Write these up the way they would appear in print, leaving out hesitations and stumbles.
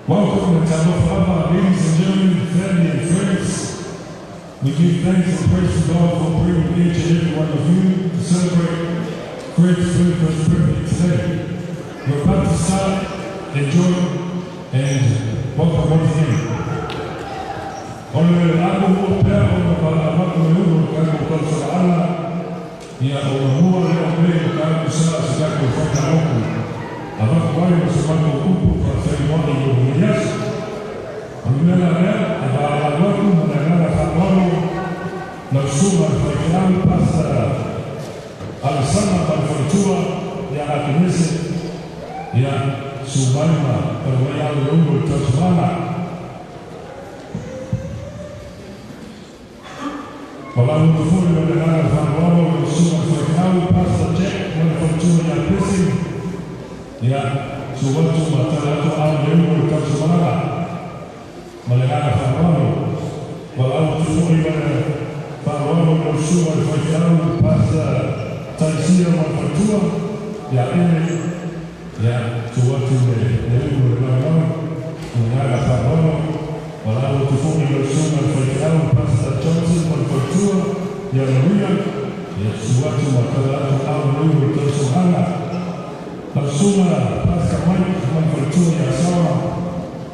Welcome to Tabafaba, ladies and gentlemen, family and friends. We give thanks and praise to God for bringing each and every one of you to celebrate Fred's 21st birthday today. We're about to start, enjoy, and welcome once again. Honorable Abu Pea, Honorable Kamu Kalsala, ya Honorable Leo Kamu Sala Sikaku Fata Oku. Avant wale wasimama huku kwa seremoni ya unyanyasi, amemela leo abala watu mwanangana kamano na suma fakilamu pasta alisana balfotua ya akinese ya subaima perwaya lungu tasmana. Walau tufuri mwanangana kamano na suma fakilamu pasta Jack balfotua ya pesi ya suatu matarato au lemu kasumara malagana farwano walau tufuri wana farwano kusua fajaru pasa taisia mafatua ya ene ya suatu lemu malagana malagana farwano walau tufuri kusua fajaru pasa taisia mafatua ya luya ya suatu matarato au lemu kasumara. Pasuma pasta Mike manfatua ya sawa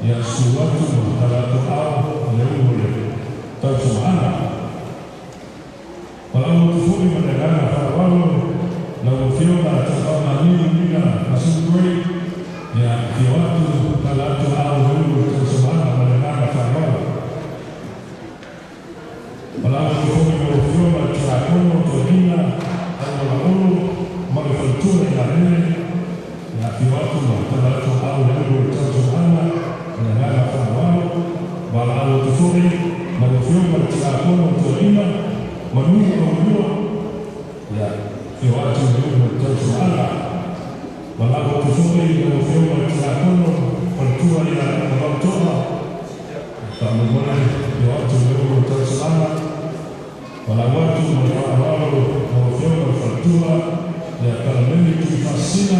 ya suatu matarato au leo tasumana. Walau tufuri madagana farwano na ufiona tafama nini bila masukuri ya kiwatu matarato au leo tasumana madagana farwano. Walau tufuri ufiona tarakono todina au laulu manfatua ya nene na kiwatu matarato au leo tasumana madagana farwano. Walau tufuri ufiona tarakono todina manuka ujua ya kiwatu leo tasumana. Walau tufuri ufiona tarakono matua ya mabatoa kama mwana kiwatu leo tasumana. Walau watu mwanawao ufiona fatua ya kalameni kifasina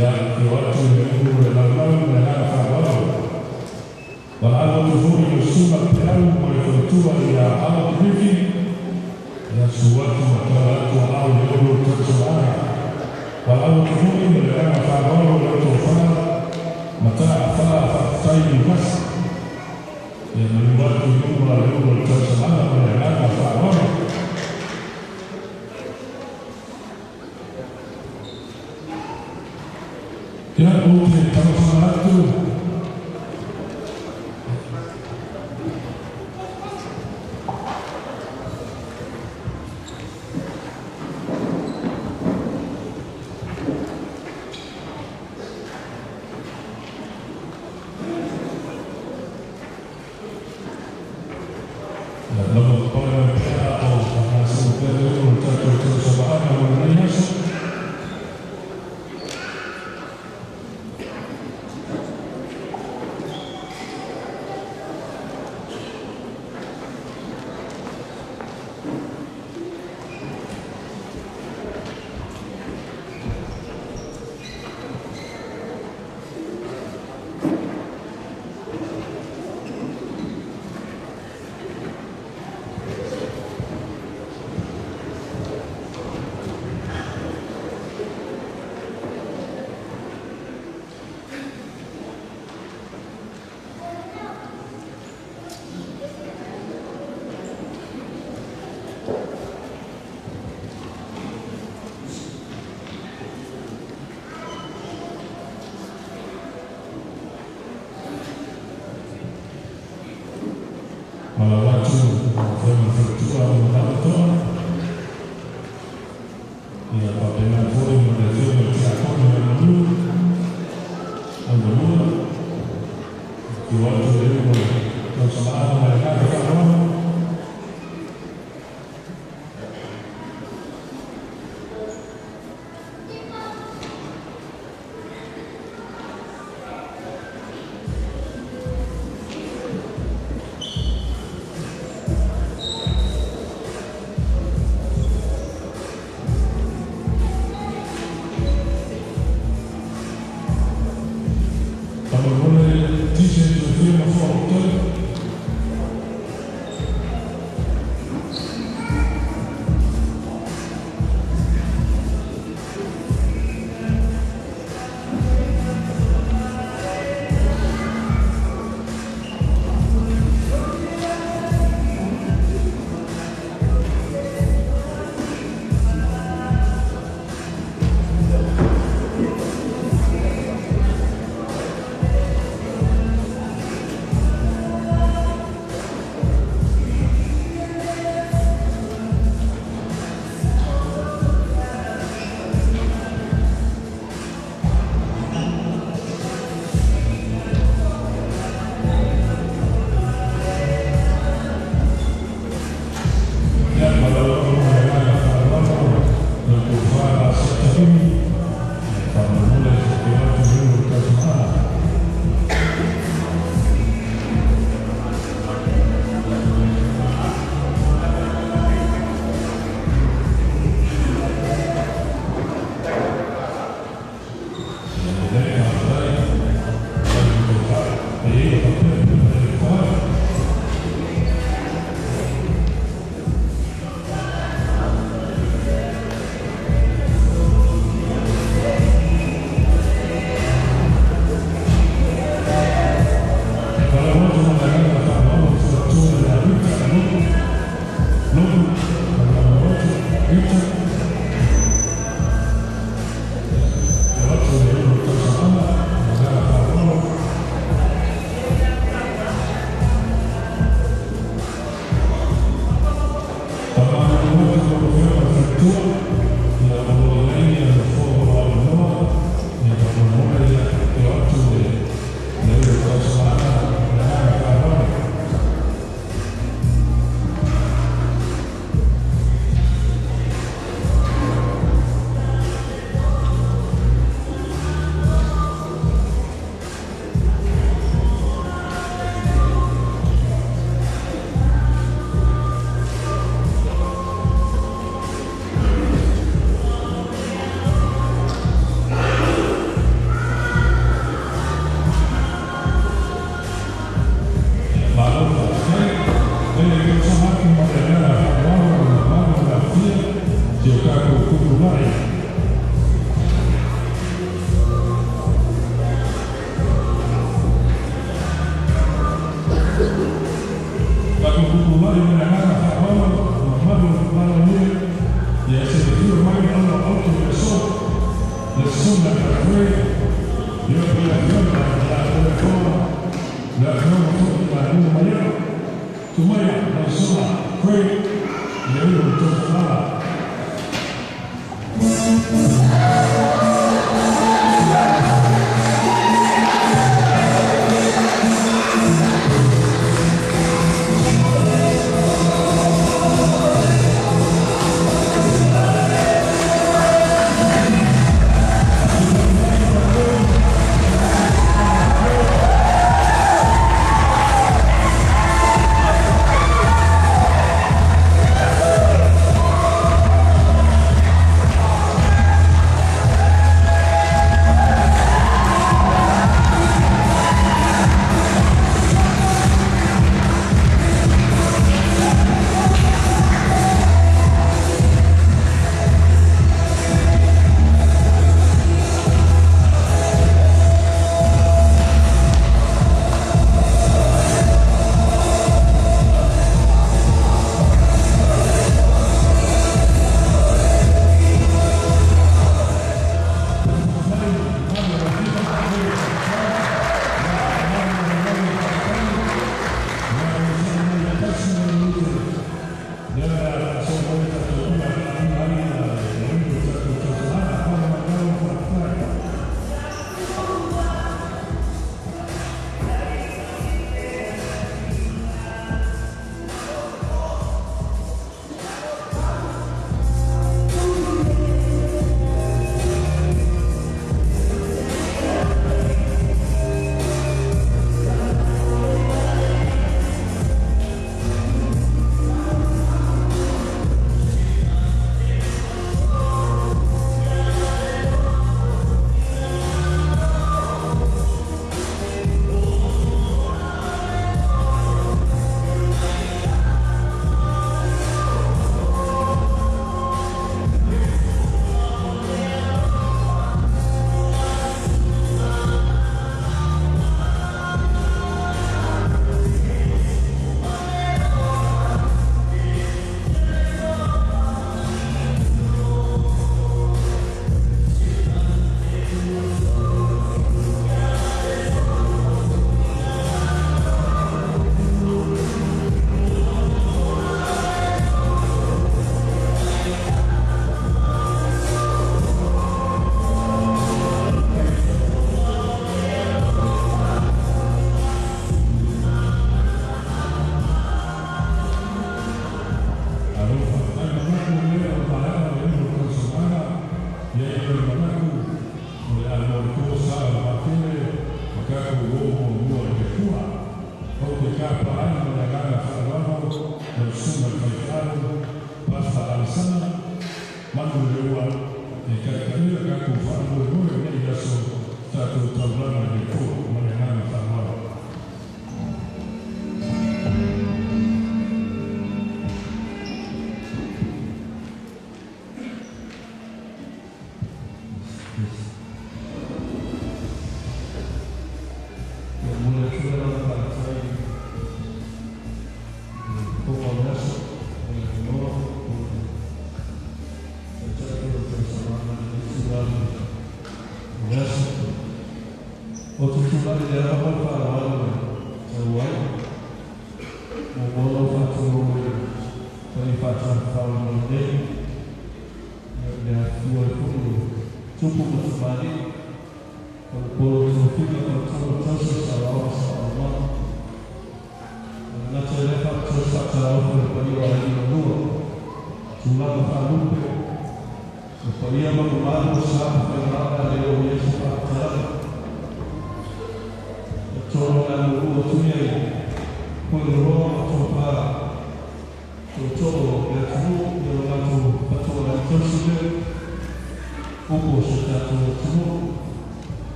ya kiwatu leo madagana farwano. Walau tufuri usuma peau mwafatua ya au hivi ya suatu matarato au leo tasumana. Walau tufuri madagana farwano leo tofana mataa faa fatai basi ya mliwatu nyumba leo tasumana madagana farwano. Ya wote tawasalatu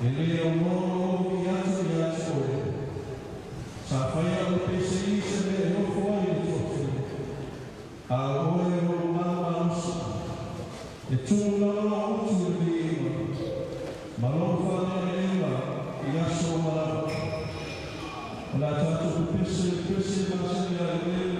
ele é o nome que atu sa fai o pesi se le o foi a oe o manusa e tūna o tu viva malo fane ela e aso mala la tatu pesi masanya le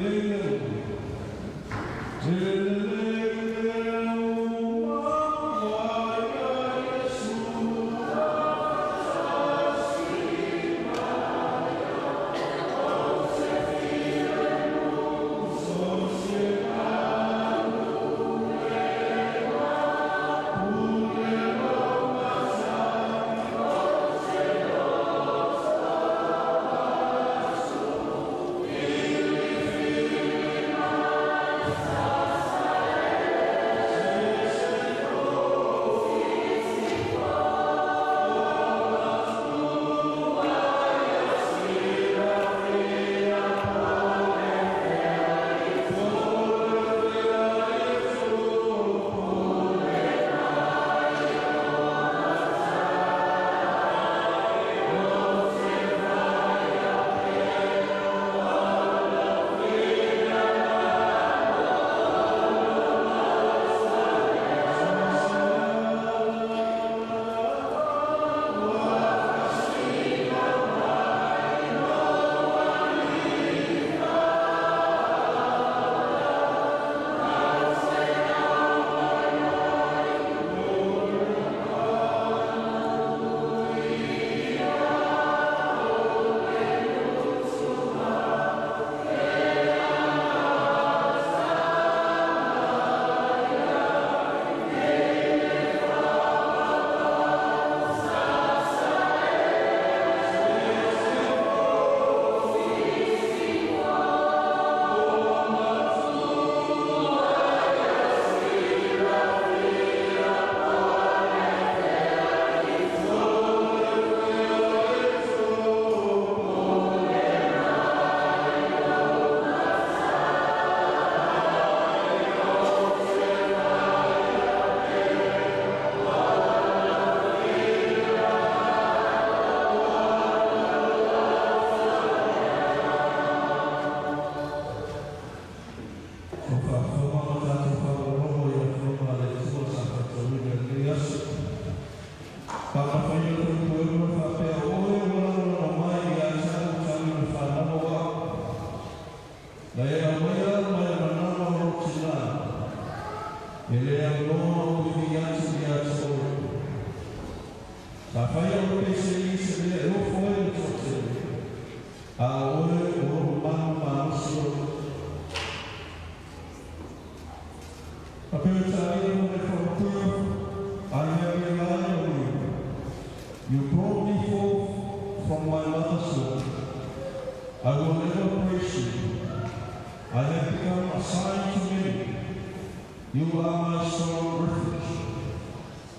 You brought me forth from my mother's womb. I will never praise you. I have become a sign to many. You are my strong refuge.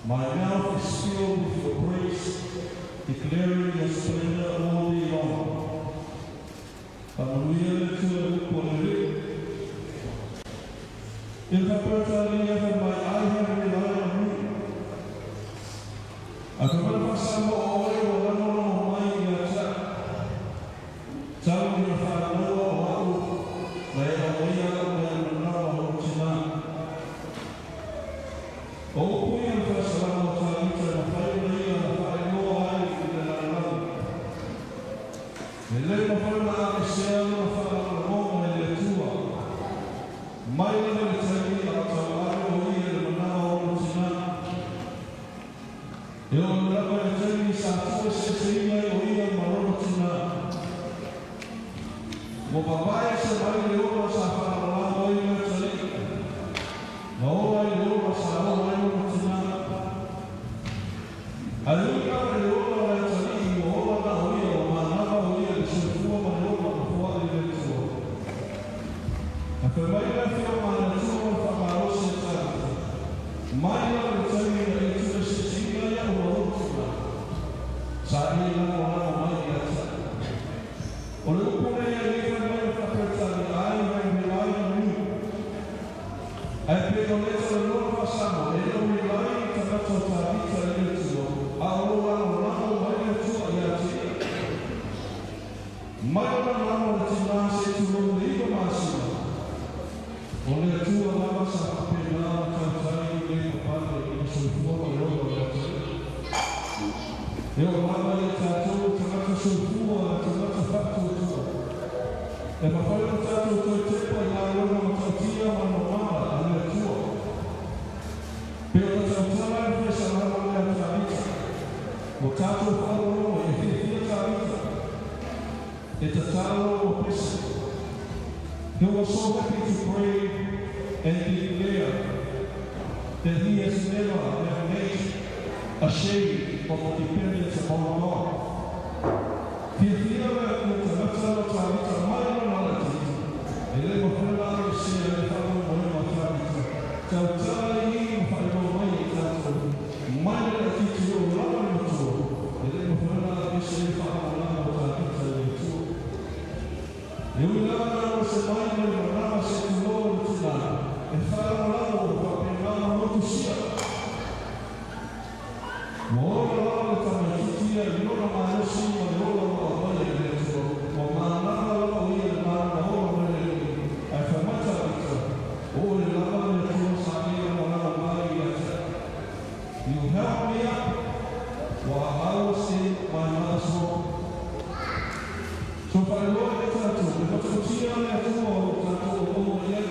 My mouth is filled with your praise, declaring your splendor all day long. Hallelujah to the if I personally have my eye have relied on you. I come up some more or no mind your child. Tell me if I know what I am no tonight. Oh, we are first around time to finally I know I will the little fella is shell of a moment in the tour. My little tiny out of o papai se vai de ouro safar lá no meio do céu. Não vai de ouro safar lá no céu. Ali o cara de ouro vai sair o ouro da rua, o manava o dia se for uma ouro fora de céu. A família foi uma nação famosa se mais do que se tinha o ouro. Sabe lá o mais o look at it, I rely on you. I pray the letter of the Lord for some. They don't rely on the Lord for Eu lava e tato, tangata sulfua, tangata fatu tua. E mawhai o tato toi tepa i ngā rona matautia ma mamama a mea tua. Peo na tautala e whesa rama mea tarita. O tato wharono e whiwhia tarita. E ta talo o pesa. He was so happy to pray and declare that he has never made a shade of the dependence upon God. Whiwhia mea kua tamatala tarita mai o malati. E le mawhela o sea e whanu moe ma tarita. Tautala i mwhaero mai i tato. Mai le titi o lama ni tua. E le mawhela o sea e whanu lama o tarita ni tua. E ui lama o se mai ni marama se tuloa o tina. E whanu lama o whapengama motu sia. Moora lama o tamatitia i nona maiosi ma le ola o awai e le tua. Mo maanama lama o ia maana ola mele ui. Ai whamata ita. O le lama le tua sa ia marama mai i ata. You help me up while I was in my mother's home. So whai loa e tato, e whatutia le atua o tato o omo ia.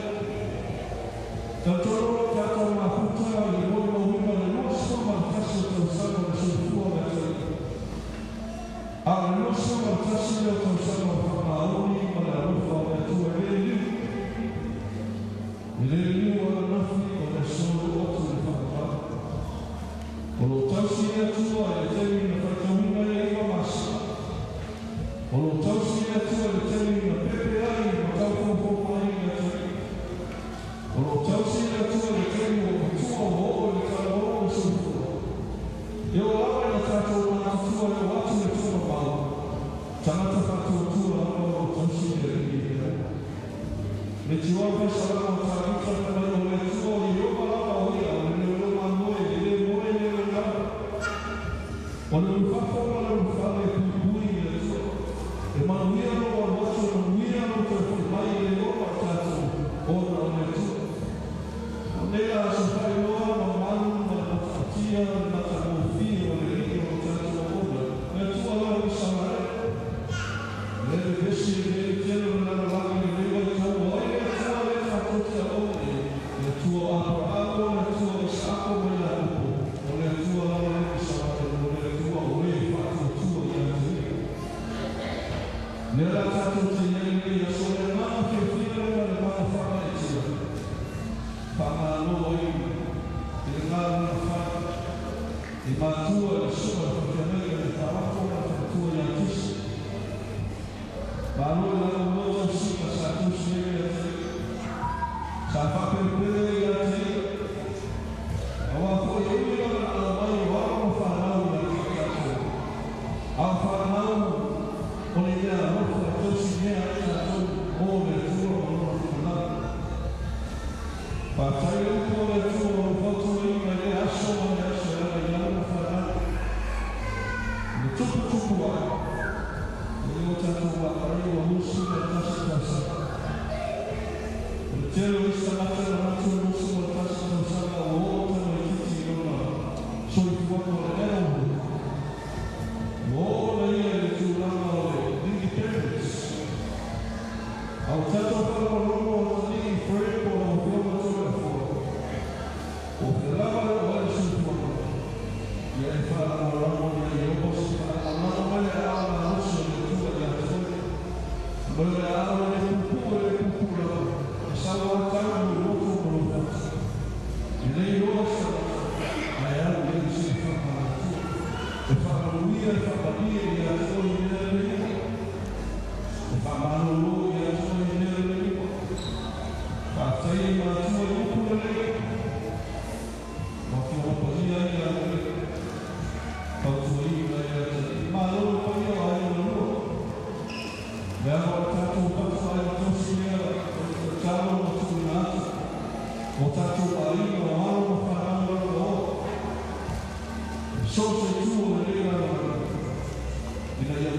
Tato o tato ma puta i moi mo hima le noso ma taso tau sama le sulfua me tui. A le noso ma taso le tau sama whamaoni ma le arufa me tua e le liu. E le liu o le nafi o le solo otu le whamapapa. O lo tausi e atua e temi na whaitauina e iwa masa. O lo tausi e atua e temi na pepe ai ma tauwhawhawha ai e temi. O lo tausi e atua e temi o matua o o e tala o o sulfua. E o awa na tātou na atua e o atu e tuma pao. Tangata whatua tua ama o tausi e ringi e rea. Me tua pesa lama o tarita na mai o le tua i roma lama o ia o le roma moe e le moe le le lama. O le uwhako ma le uwhale pui e le tua. E manuia no o wato na muia no te whai e le roma tātou o na le tua. O nea se whai loa ma manu ma le whatia na ta mawhi o le riki o tātou o na. Le tua la o samare. Le le besi e le tēnu na la langi e le wai tau o ai le tua le whakotia o e. Le tua Abrahamo, le tua Isako me la upo. O le tua la le samare o le tua o le whatu tua i a tui. Nera tātou te iei nei a so le mana ke whira le mana whaka e tia. Whangano i e le ngāru na whaka. I mātua e suma whakamega le whawako na whakatua i a tisi. Mālo e lana moza sika sa tusi e a tei. Sa whapepere i a tei. Awa ko e ui lana ala mai o wako whanau i a tei tātou. A whanau o le mea rofa e tausi mea e tātou o le tua o nona whanau. Pātai upo le tua o whatu i mai le aso ma le aso e la i ana whanau. Le tupu ai. E o tātou wa arai o husu le tasi tasa. Le tero isa mata na matu husu le tasi tasa o o tano i kiti i ona. Soi kuwako le eau. O le ia le tūranga o le independence. Au tātou whakarono o le nini wharepo o whioma tōre fōra. O te lava le o le sulfuana. Ia e whanau ramo ia i oposi whanau mana mai e awa na hosu le tua i a tōre. Mai le awa le pupu e le pupu rama. E sawa tau i roto mo lo whatu. I lei roa sa ai au e se whanau tua. E whakaruia e whakaria i a tōre i nea lea. E whamarolo i a tōre i nea lea. Whātai i mātua i upura lea. Waki hoparia i a lea. Pautua i a lea. Mālolo pai o ai o lua. Mea hoa tātou patu ai o tosi lea. O tālo o tū nāta. O tātou ai o aro o whanau o o. So se tū o le lea. Ina ia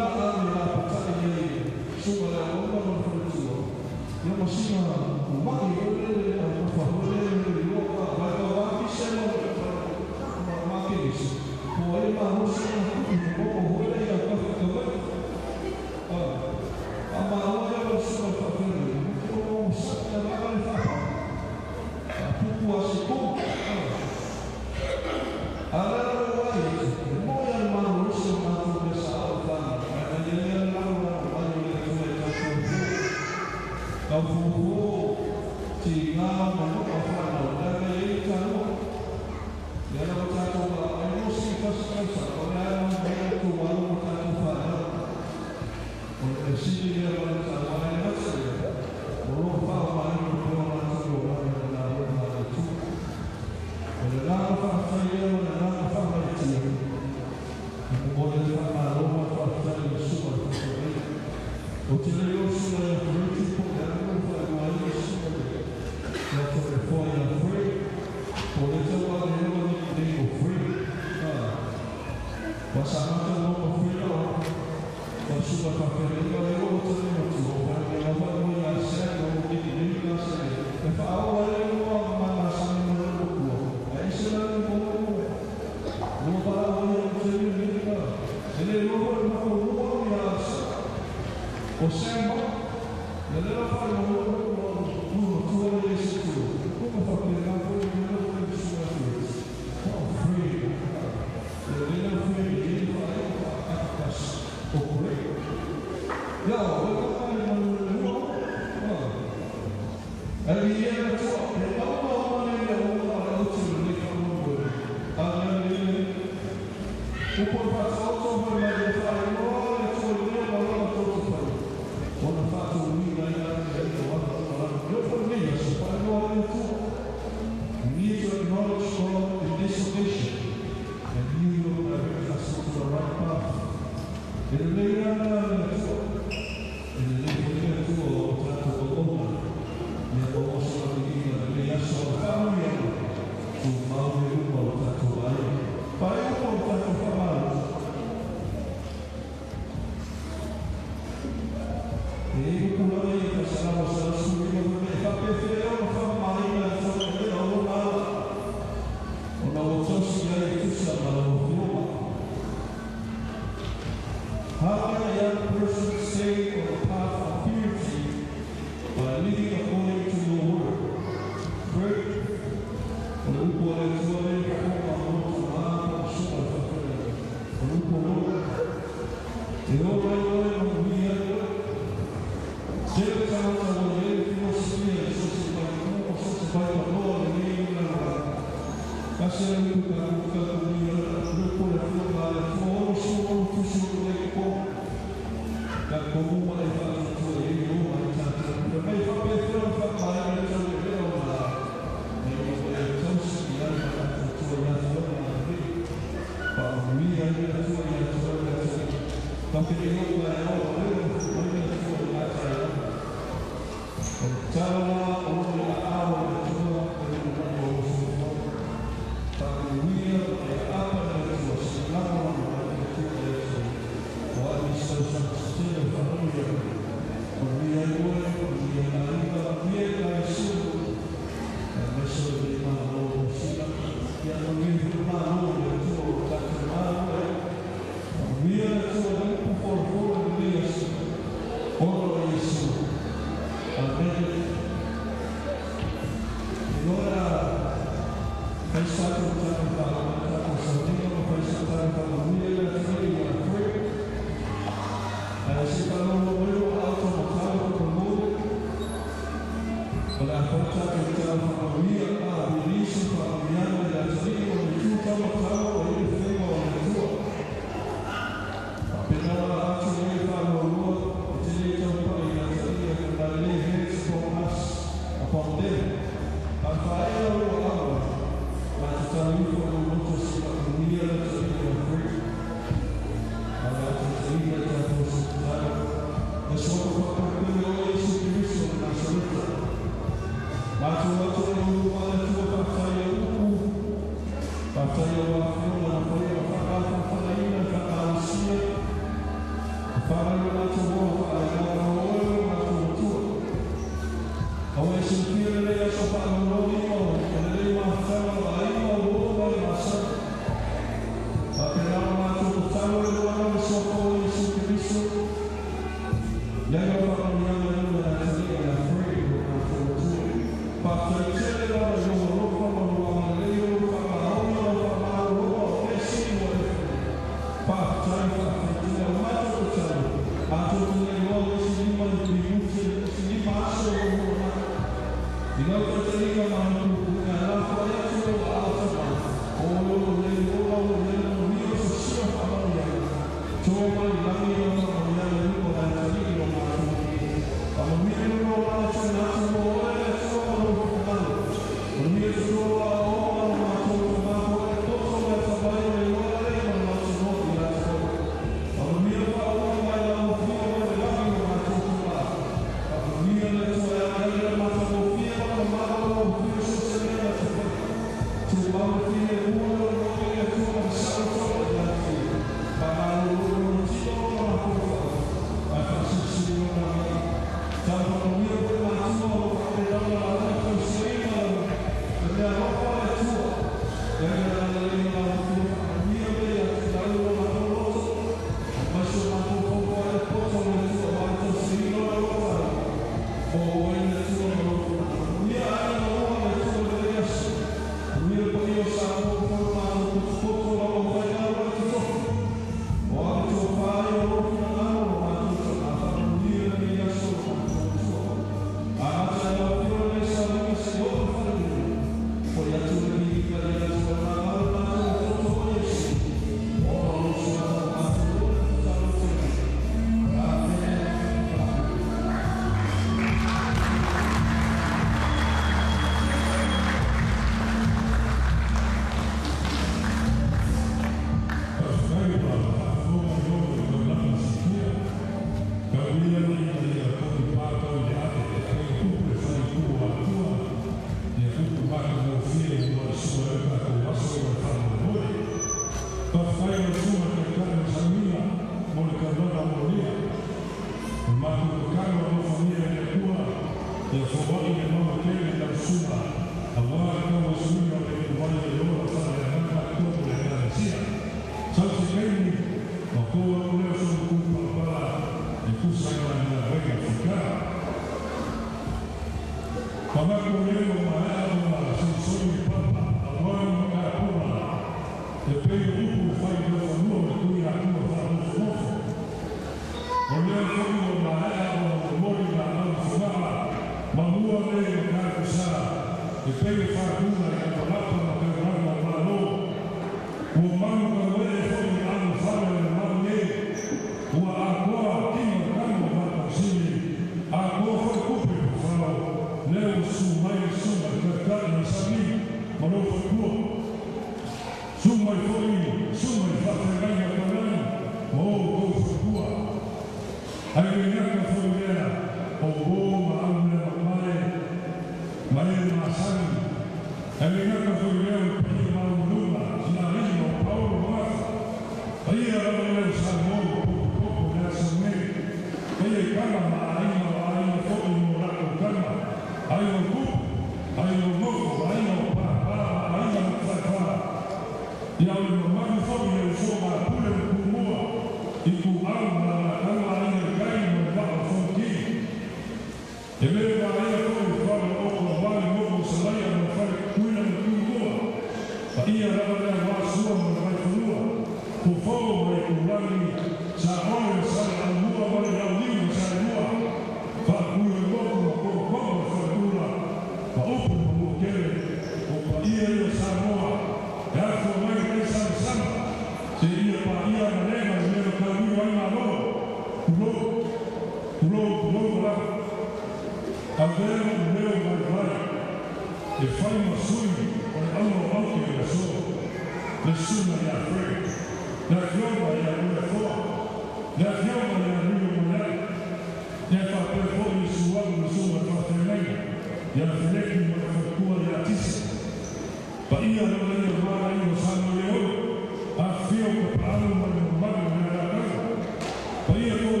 Oye,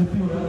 The pure,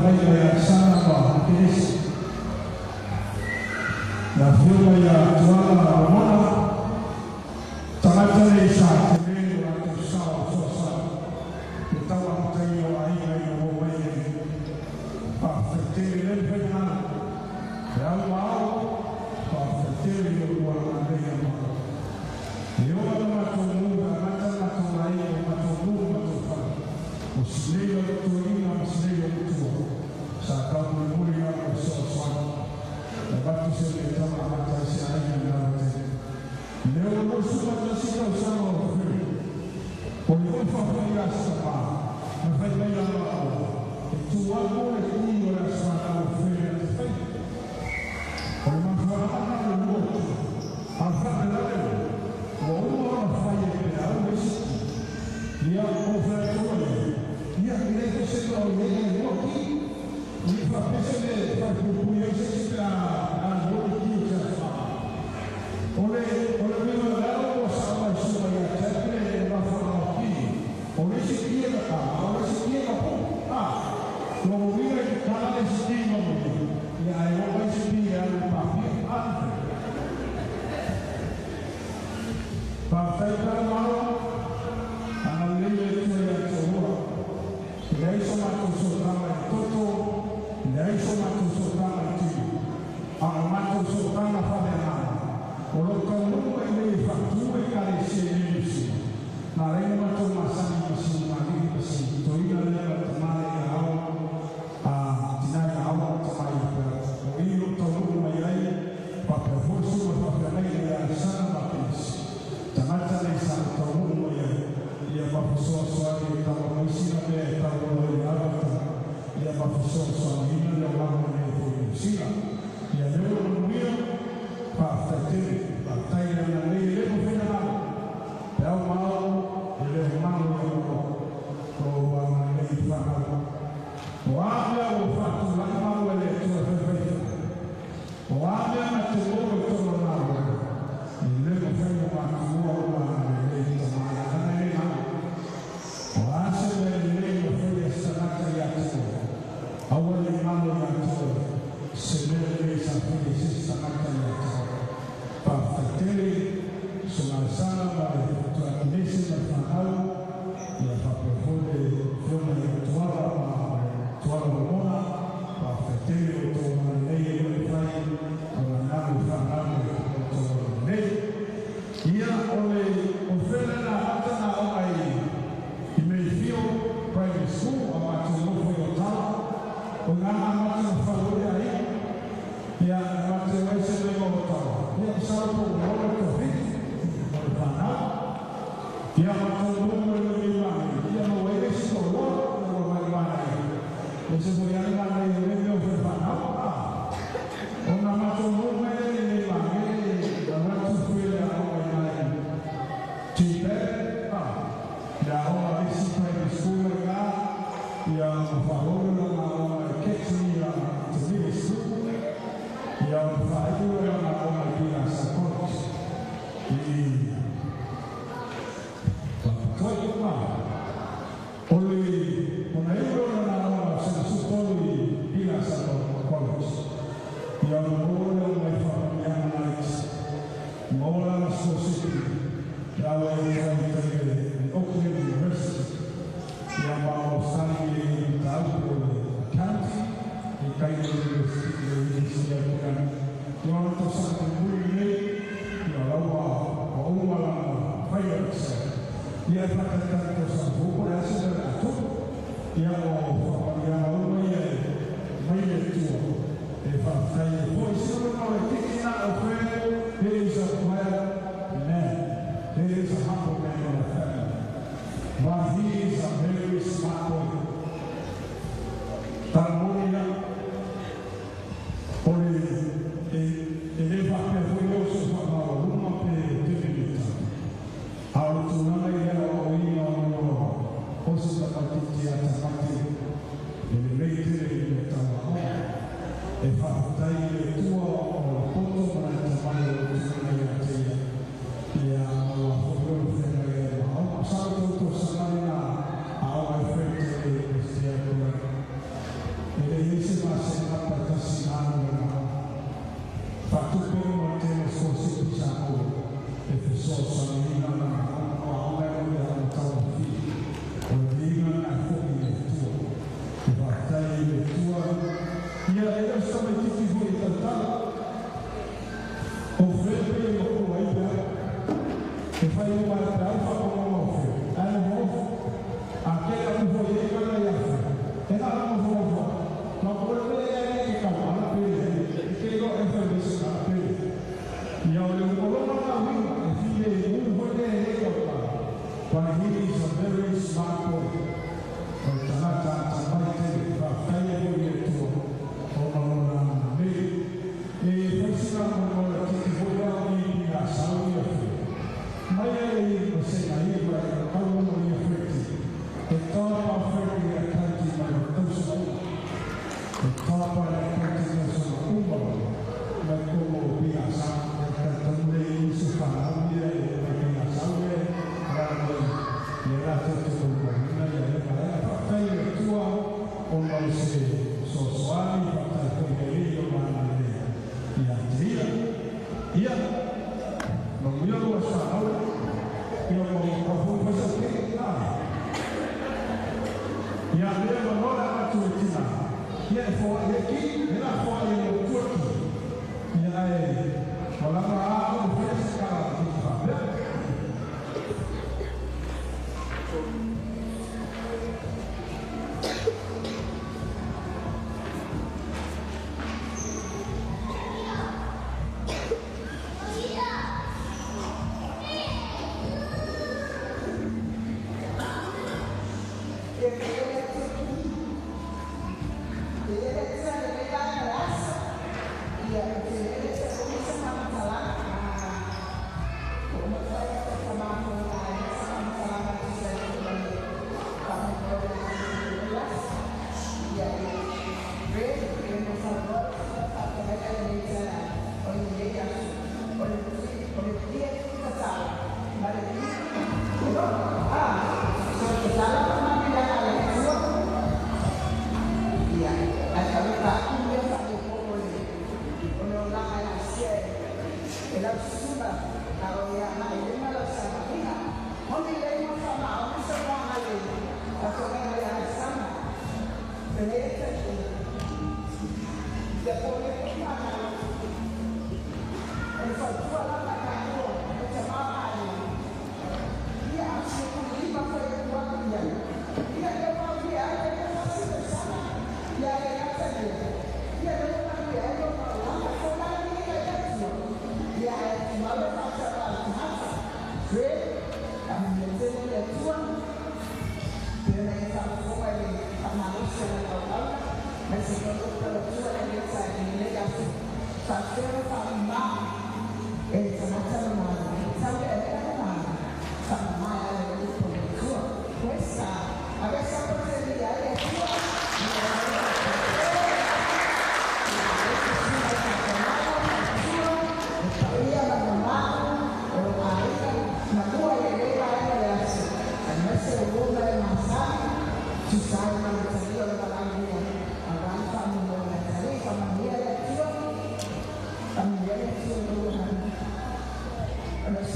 faida ya sana kwa Kristo. Na vyuma ya tuala na mwana tamatale isa tembele na tusao sosa utawa mtayo aina ya mwowe pafetele lempena ya wao pafetele ya wanadea mwana yoga matunga matana tunayo matungu matufa usileyo tuina usileyo mtuwa sakamu mwili ya sosa na batu sele kama hata siaina na leo nusuma tunasika usama wa kufiri uliufa kwa yasama na faida ya Allah tuwapo ni wa yasama wa kufiri na faida ulimafahama na wote afadhali leo wa wafanye bila ushiki ya kufanya ya ile kusema wewe ni wote ni kwa pesa kwa kukuonyesha na wote kitu ole mimi leo sawa sura ya tatu ya mafanikio umesikia hapo kwa mimi kama nisema ya umesikia hapo Pakai malu analile tu ya chua Naiso matuso kama toto Naiso matuso kama tiyo Matuso kama fadena Oloka mungu ile faktuwe kare shenisi na leo matu masani masi mali masi toina leo tamale ya hao tinai hao tamai kwa hiyo tomu mayai kwa profusu kwa family ya sana mapesi tamata ni sana tomu ya mafuso swali kama mwisi na be kama ya hata ya mafuso swali na mambo ya kushika ya leo mwio pafatele Taina na lele kufanya nao yao mao ile mambo ya kwa wanaifahamu wale wafatu mambo wale tunafanya wale na tuombe kwa nao ile kufanya mambo wa ile maana ile waase ile kufanya sadaka ya Mungu awali mambo ya Mungu semele safari sadaka ya Pafatele sana baada ya kinesi na fahamu ya papofunde vyoma ya tuwala mwana pafatele utomanei ulifai wananamu fahamu utomanei ya ole ofela na hata na oai imeifio private school ambacho mufo yotala ungana ambacho mfaluri hai ya ambacho waise lego otala ya kusalamu unaona tofiti mwana ya matungu ya mawele siko wa mwana Yesu yana na yeye ofana ona matungu ni mangeni na watu kuela au mwana tipe ya ona bisi kwa school ya mfahamu na kesi ya tibisi ya mfahamu na ona support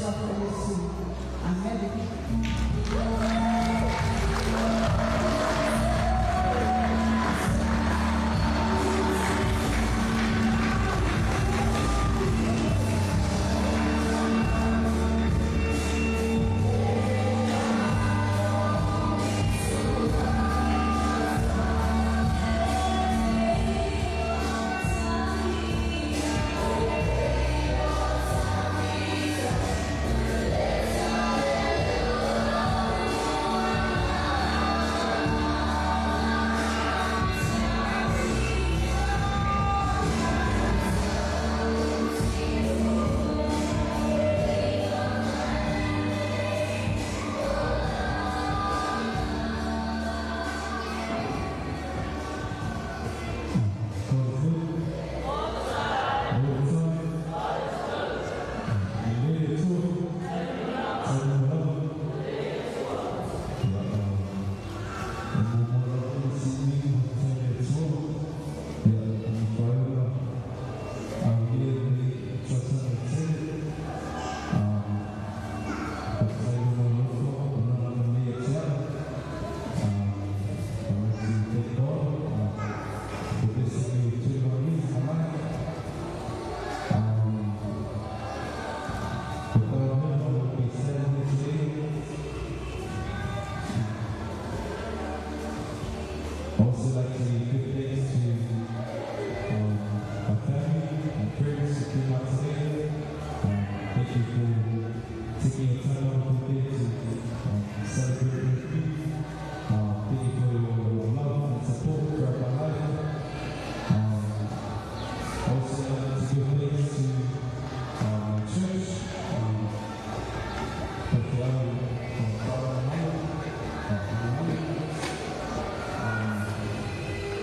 suffering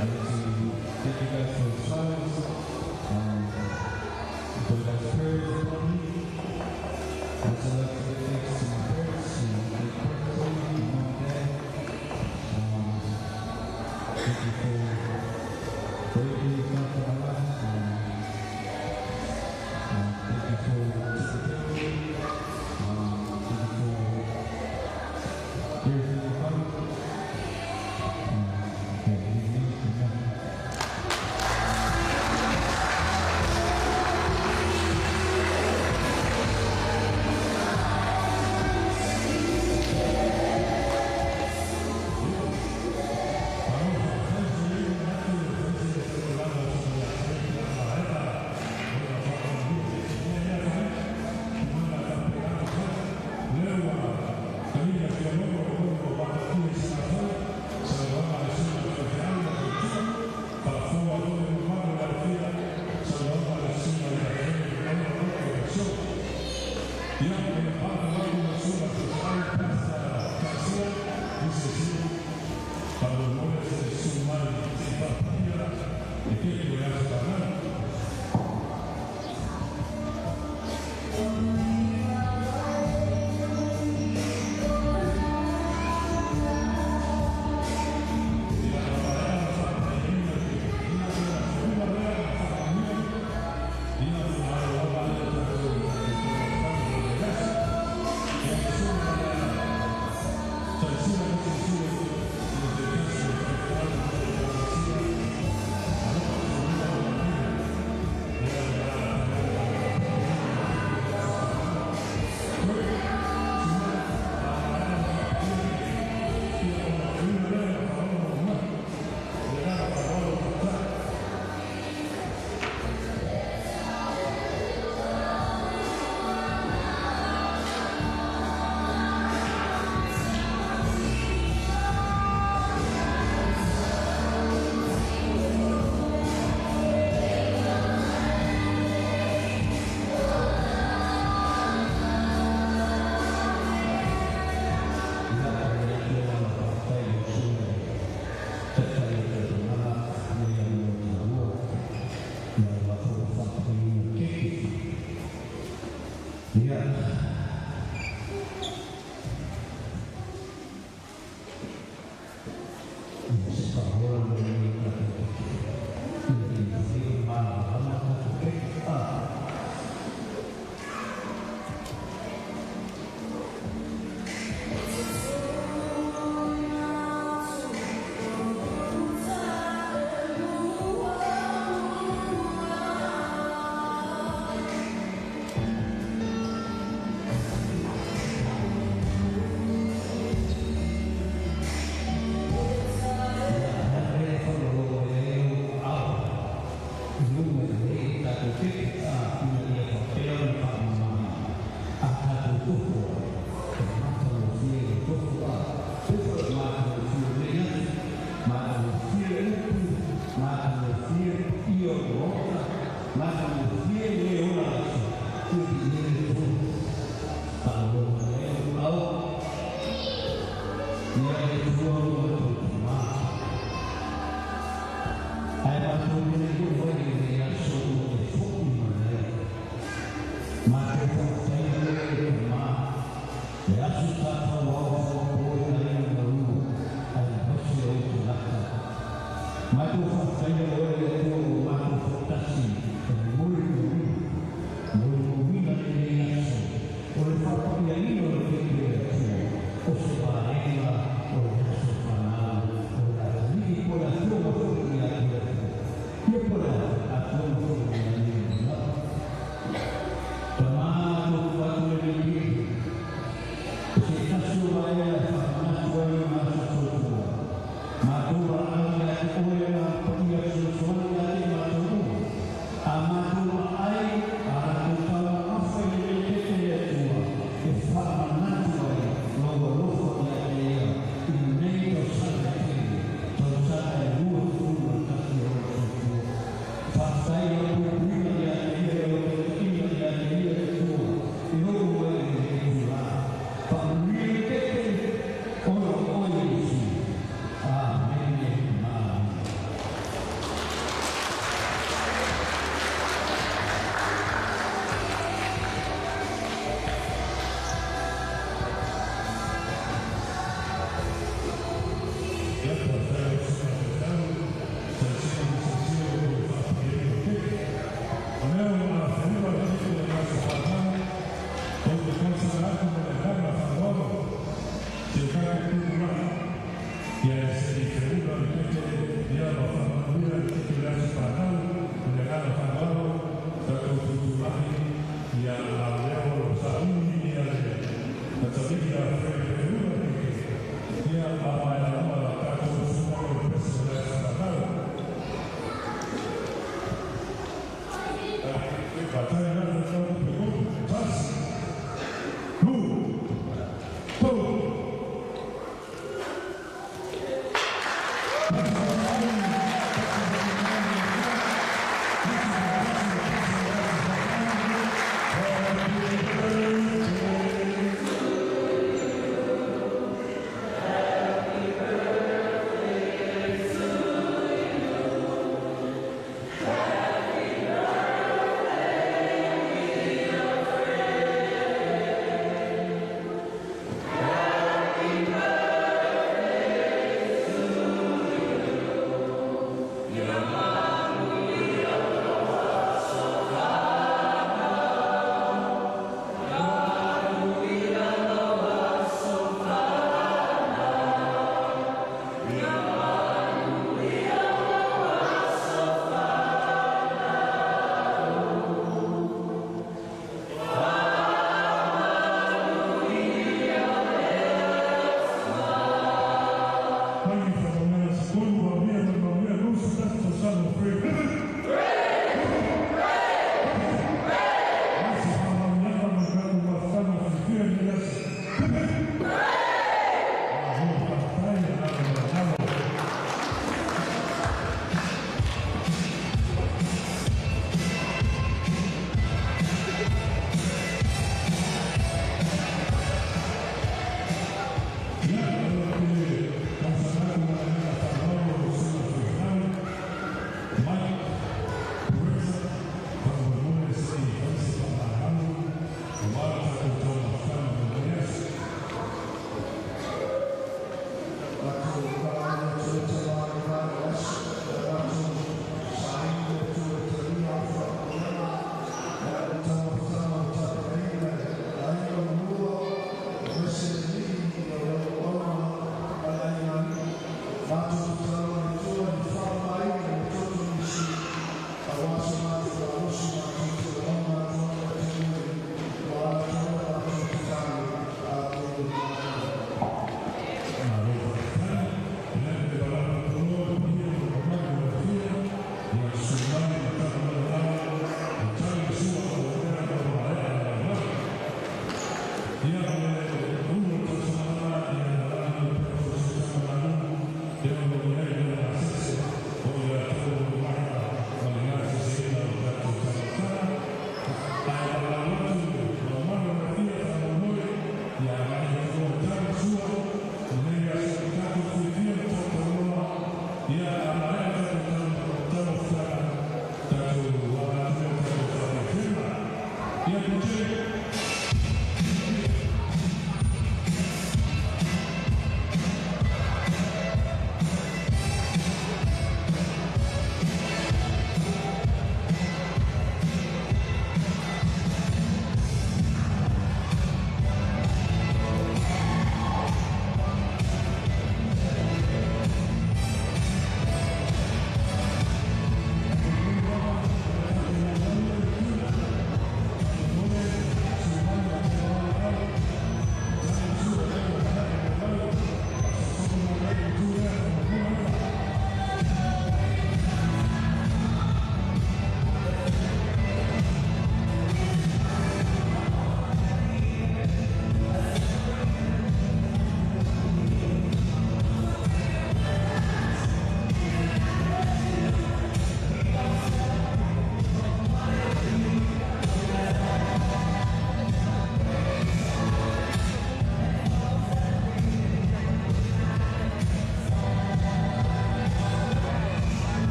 Thank you guys for the silence. For you guys' prayers for me. Also like to give thanks to my parents and my personally, my mom and dad. Thank you for everything you've done for my life. Thank you for taking care of me. Thank you for everything you've done.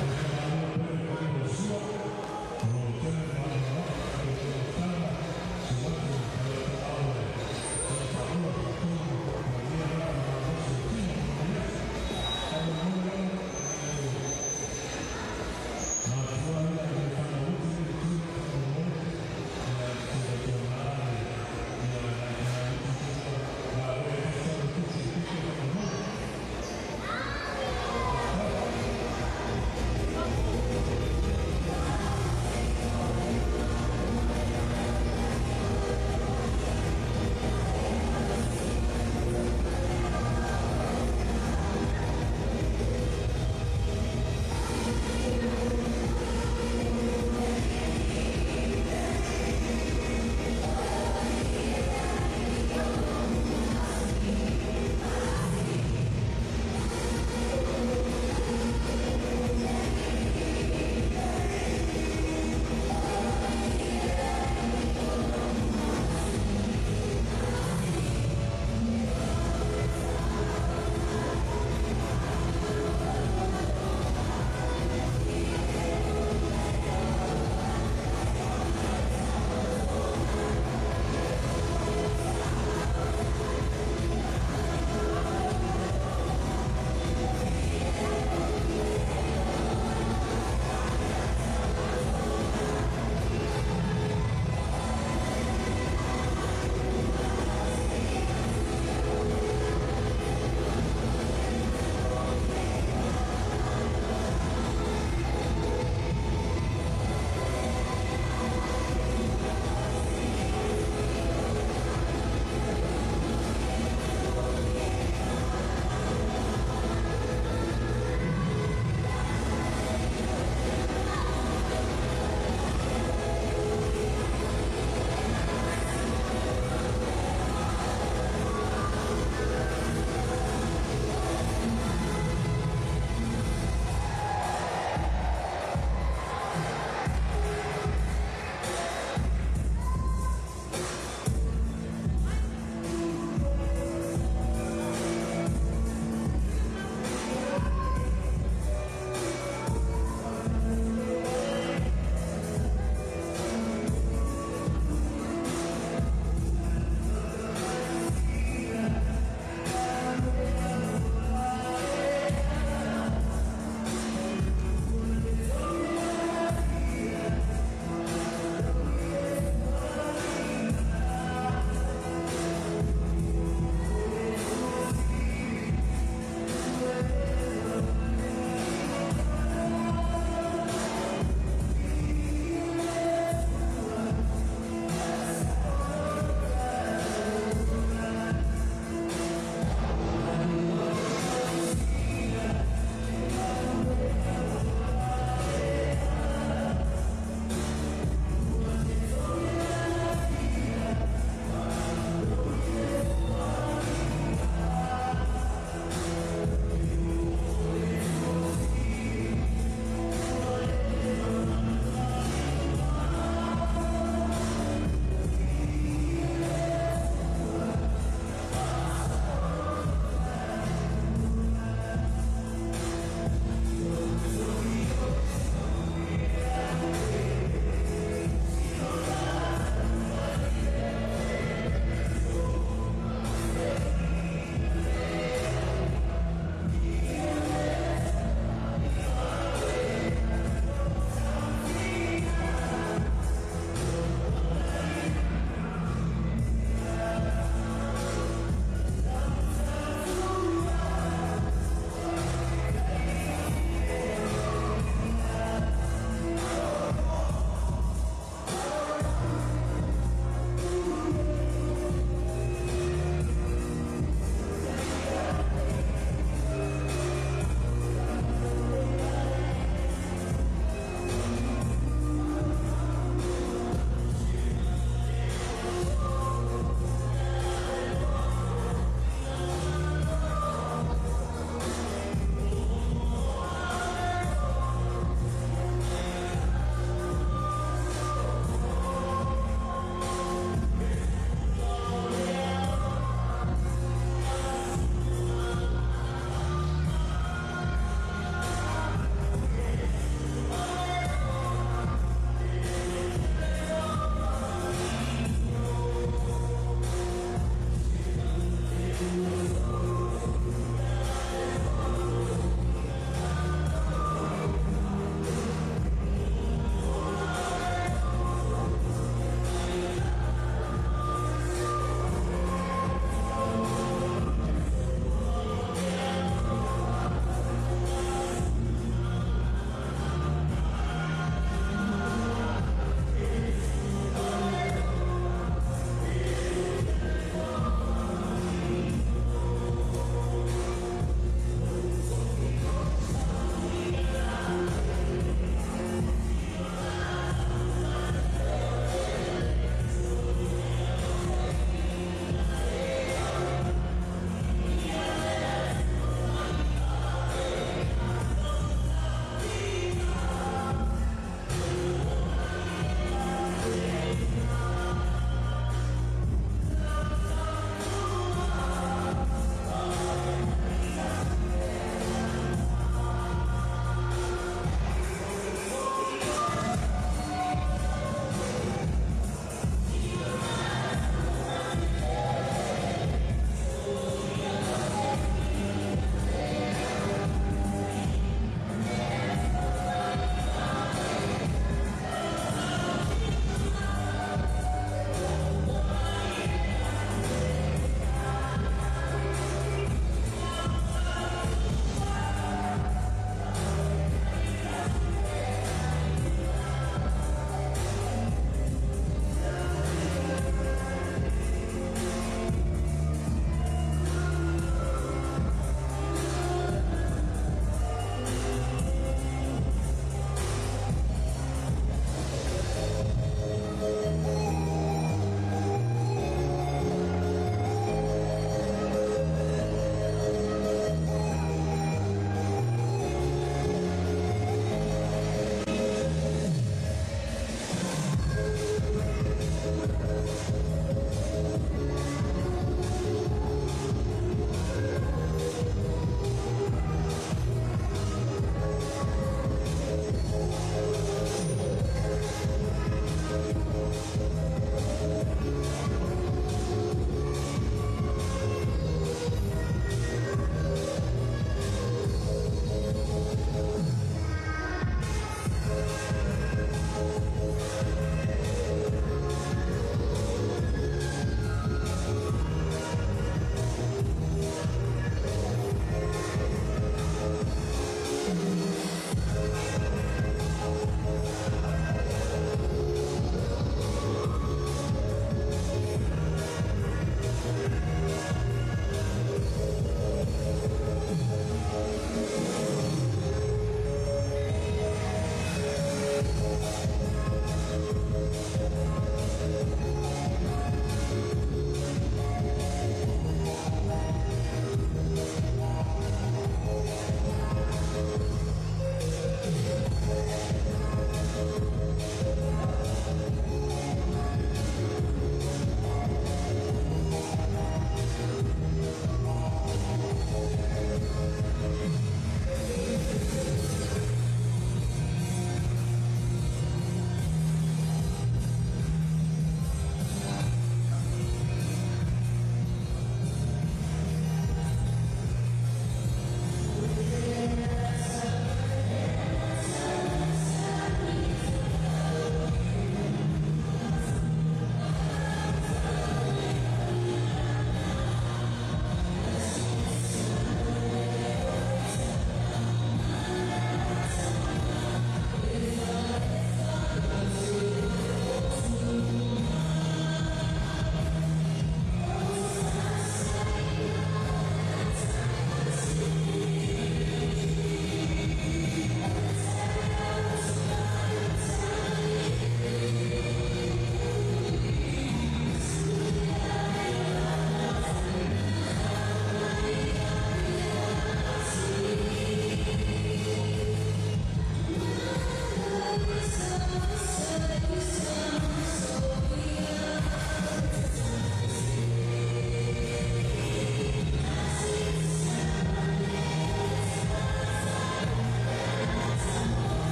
Thank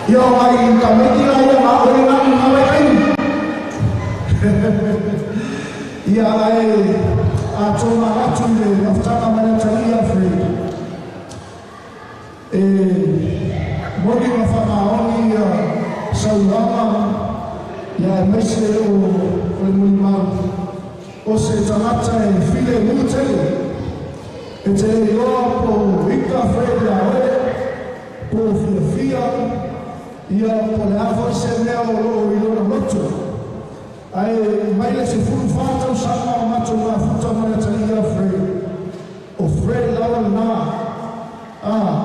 Yo ay kamiti na yung mauli ng mawain. Ya ay atoma atunde naftaka manatalia free. Modi mafamaoni ya saulama ya meshe o mulima o se tamata file mutele. Ete yo po ika freda po fia ia polava se neo o ilona moto ai mai le se fun fata usama mato ma futa ma talia fre o fre la na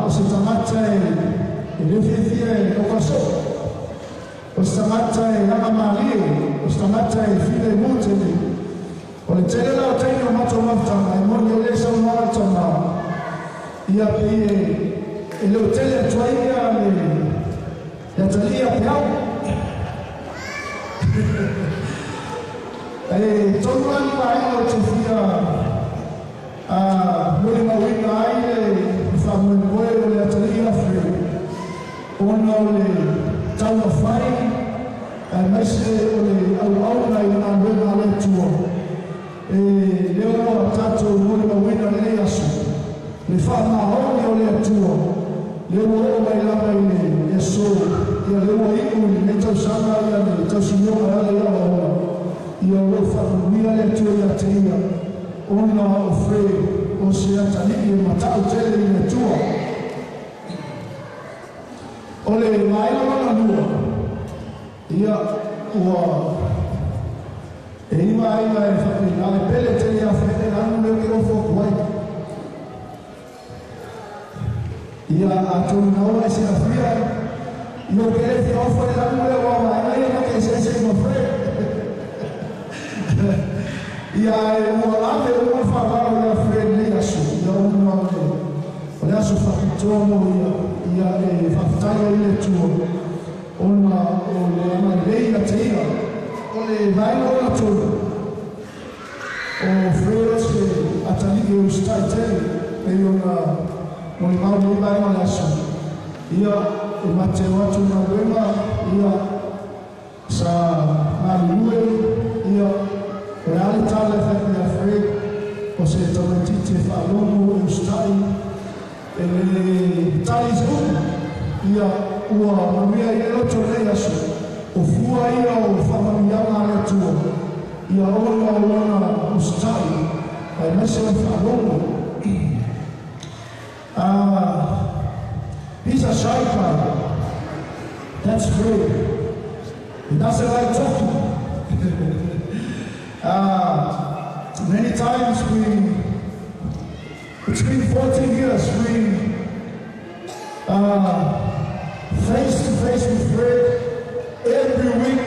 o se tamata e fia o paso o se tamata e na mali o se tamata e file mutele o le tele la taino mato ma futa ma mo le sa ma tama ia pe le tele twaia le Natalia Piau. Tuan lain Sofia, boleh mawin lain family boleh Natalia free. Ono le tahu fai, masih oleh awal lain ambil malam tua. Leo tatu boleh mawin lain asu. Lefama oni oleh tua. Leo mai lama ini Yesus ya leo ini kita sama ya kita semua ada ya ya rofa mia le tu ya tia ona ofre o se atani mata o tele ni tua ole mai la dua ia ua e ima e whakina ale pele te ia whakina anu leo ki rofo kuai ia a tonu naua e sina fria ia kere fi ofo e anu leo wa mai ia ke se ma fre ia e ua ame ua whakaro ia fre nei asu ia unu o le asu whakitomo ia e whakitanga i le tua ona o le amalei a te ia o le vaina o la tonu o freos ke atalike o stai tele e ona o le mau le vaina le asu ia e mate watu na wema ia sa malue ia o le ale tale whakne a fre o se tamatiti e whaalomo o stai e le tali se ia ua mamia i roto nei asu o fua ia o whamamianga ale tua ia ona ustai ai mese o whaalomo he's a shy guy. That's great. He doesn't like talking. Many times between 14 years, we face to face with Fred every week.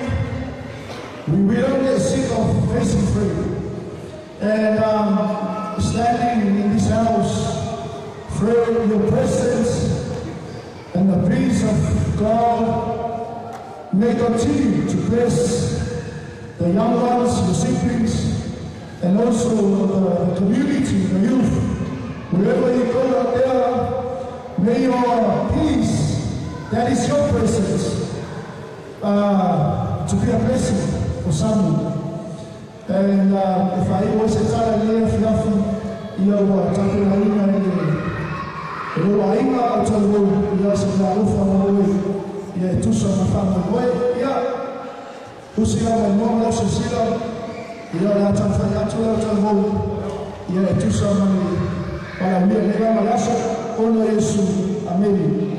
We don't get sick of facing Fred. And standing in this house, Fred, your presence and the peace of God may continue to bless the young ones, the siblings, and also the community, the youth. Wherever you go out there, may your peace, that is your presence, to be a blessing for someone. And if I was a child, you are talking Ro ainga o talo ia se na ufa mo ia tu so na fama mo ia usia mai mo na se sila ia la tan fa ya tu o talo ia tu so mai para mi le ga ma so ono Yesu amen.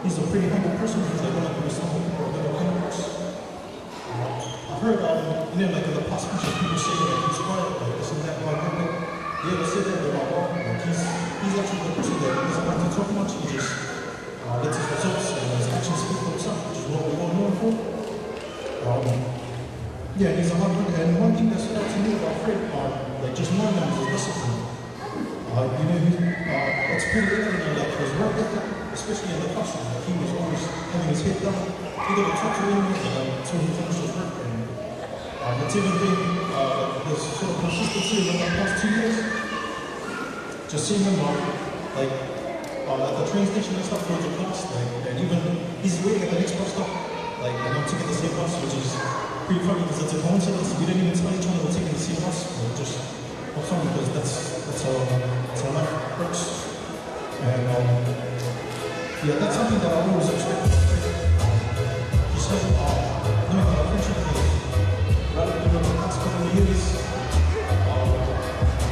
He's a pretty humble person. He's like one of the most humble people I've ever met. know, like in the past pictures, people say like he's quiet, like this and that, but you ever sit there with my mom, like he's actually the person that he doesn't have to talk much, he just lets his results and his actions speak for himself, which is what we're all known for. Yeah, he's a hard worker, and one thing that stood out to me about Fred, like just knowing him is his discipline. You know, it's pretty evident like his work ethic, especially in the classroom. Like he was always having his head down. He got to talk to him until he finished his work. And it's even been his sort of consistency in the past 2 years. Just seeing him like at the train station and stuff going to class, like, and even he's waiting at the next bus stop, like, and I'm taking the same bus, which is pretty funny because it's a coincidence. We didn't even tell each other we're taking the same bus. We're just fun because that's how life works. And yeah, that's something that I always expect. Just having knowing that our friendship is relevant over the past couple of years.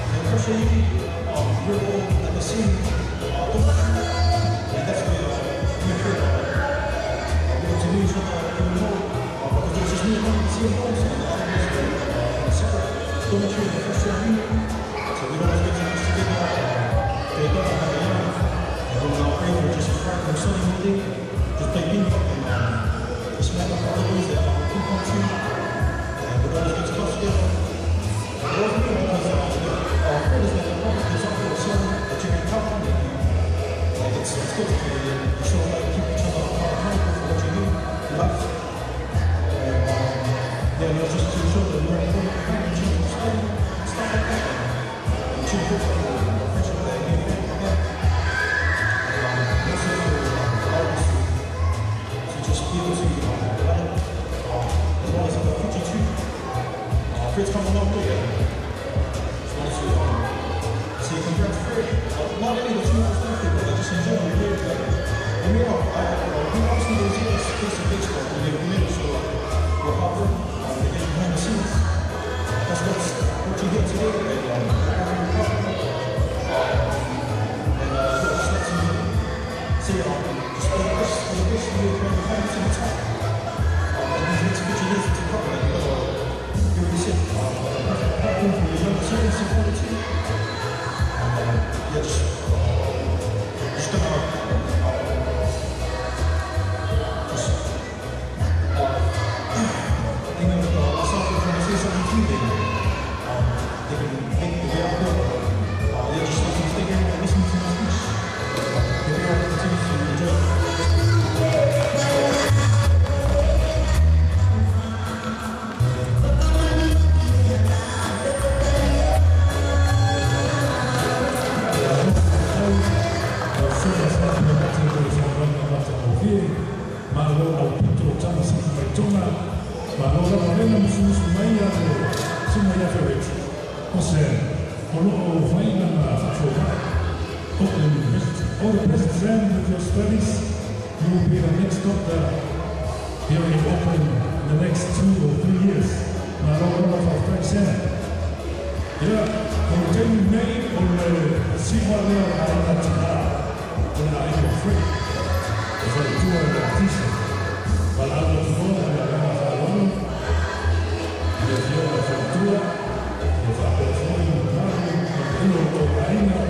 And especially we're all at the same and that's where we feel we got to know each other even more because it was just me and him in the same house and the other was separate dormitory the first year. So we don't get too much together. They don't have a young. And when our friends were just from Sunday morning, just play ping pong and just make up other ways that our ping pong team. And we always get to touch together. And it wasn't good because our friend is like a public example of someone that you can count on. Like it's good to show like keep each other accountable for what you do in life. And yeah, you know, just to show that we're important and change the study and stuff like that. So just be able to develop as well as in the future too. Fred's come a long way. So I just say congrats Fred. Not only the two most stuff, but just in general, and we are, we watched those years face to face, but we made it so we're hard work, they get behind the scenes. That's what you get today, say, just for the best year, we're behind the scenes. These next future years to cover that, because you already said, perfect platform for your young students and quality. Yeah, just gonna, thinking of myself when I say something to them, they can make the way out there. Yeah, just thank everyone for listening to my speech. Hope you all continue to enjoy. All the best friends with your studies. You will be the next doctor here in Auckland in the next 2 or 3 years. My Lord of Franksena. Yeah, con Jamie May on Siwalea Aina when I am free. It's a 200 t-shirt. But I was born in the Ramazalon. There's your Ventura. There's a Performing Mario. There's Aina.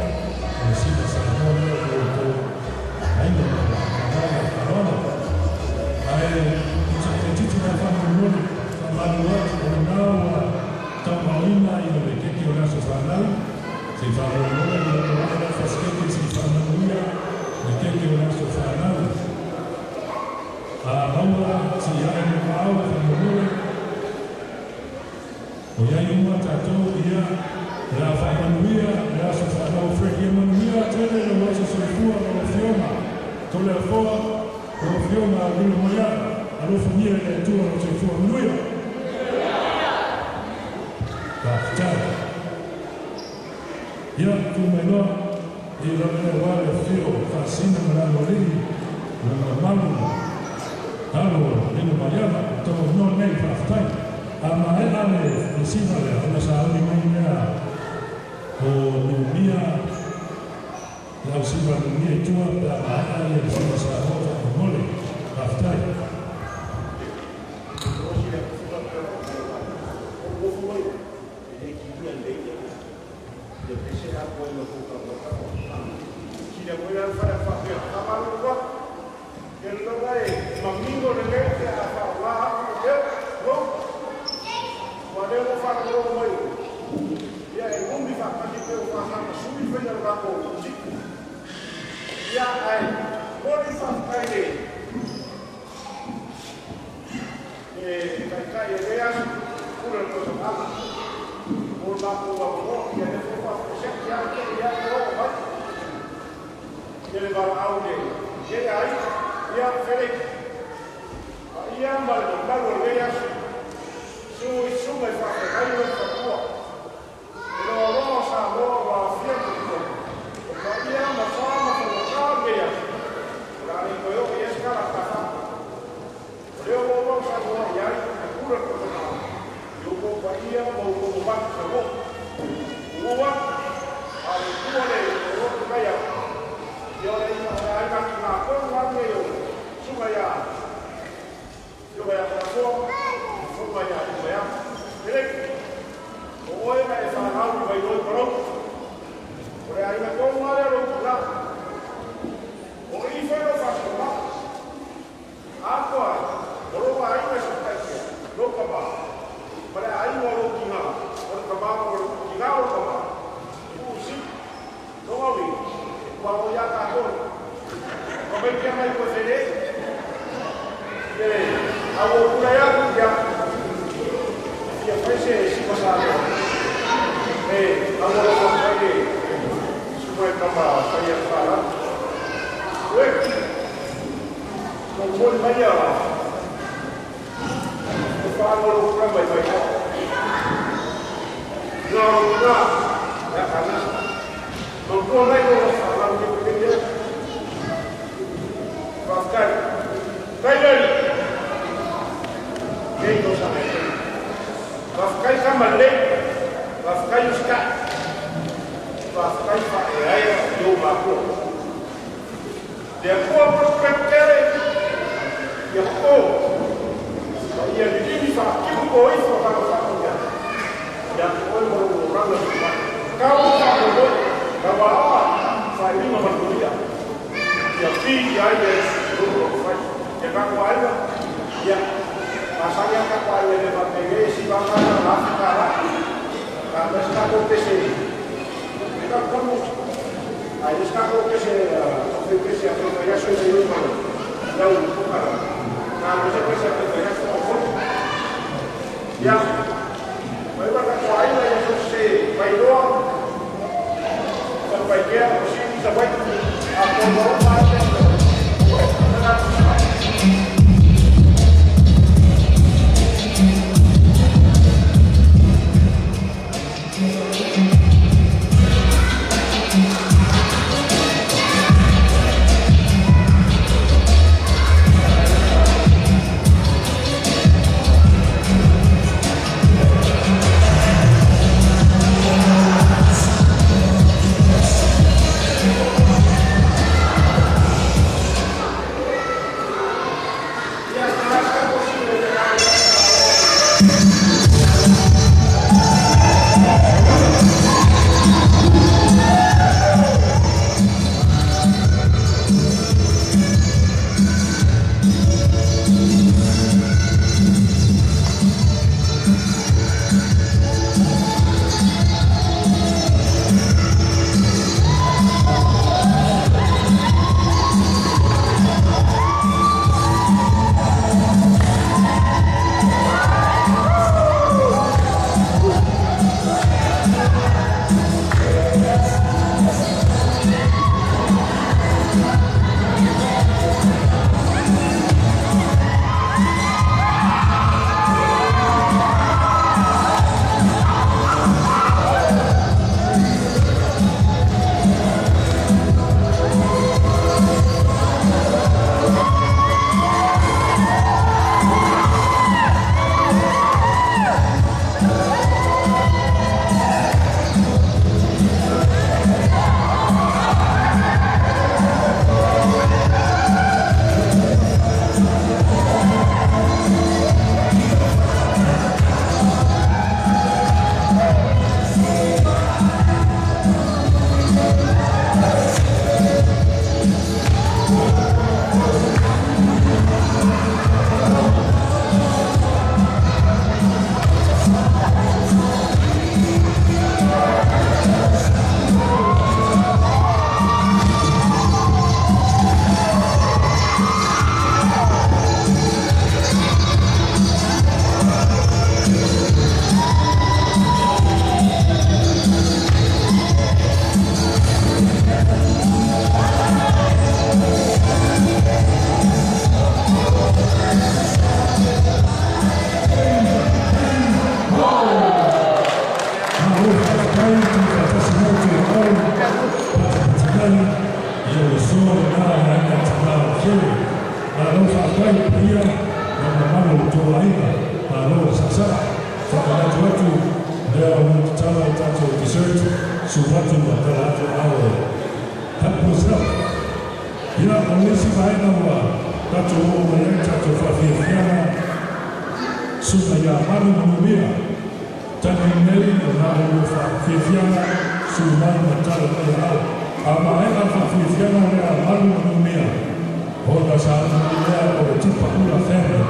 And Sina Salmonia. kai e veas pura cosa mala o la può che ne fa sempre anche ya no vai che le va aude che hai ya fere ya mal lo veas su me fa che hai lo fa tua lo rosa lo fianco ma ya ma fama con cambia la ricoyo che esca la casa eu vou usar o olhar a cura profissional. Eu vou fazer o banco de novo. O banco, a leitura de outro ganha. Eu leio a máquina com o anel. Sumaya. Eu vou a pessoa. Sumaya. Sumaya. Direito. O olho vai falar o vai do pronto. Por aí vai com o anel lá. O inferno faz mal. Agora Oro ai mai sakai no kaba para ai oro kinga oro kaba oro kinga oro kaba usi no awi wa o ya ta ko ko be kia mai ko sere awo pura ya pese si pasado awo ko sai sumai kaba sai fala no mo mai ya Kalau orang baik-baik, orang ya karena mengkolai orang salam di bekerja, bahkan kailan, itu sama itu, bahkan sama leh, bahkan juga, bahkan saya jumpa pun, dia pun berkerja, dia pun ia di fa que foi isso para fazer já foi um programa kalau kalau kalau sai uma barulha já fiz aí grupo faz já tá com algo já passar a capa aí de bater se vai lá ficar lá quando está acontecendo fica como aí está acontecendo a programação de hoje não não você precisa ya, mereka kata lain lah yang selesai baiklah, sampai dia mesti sampai apa normal aina, alo sasa, whakalato atu, lea o tala o tato dessert, suwatu wa talato awe. Help yourself. Ia o nesi vaina wa, tato o mai tato whawhiawhiana, suna ia manu manumia, tani neri o nā o whawhiawhiana, sumai ma tala mai au. A maena whawhiawhiana rea manu manumia, Hola sana lea o tupa ula family.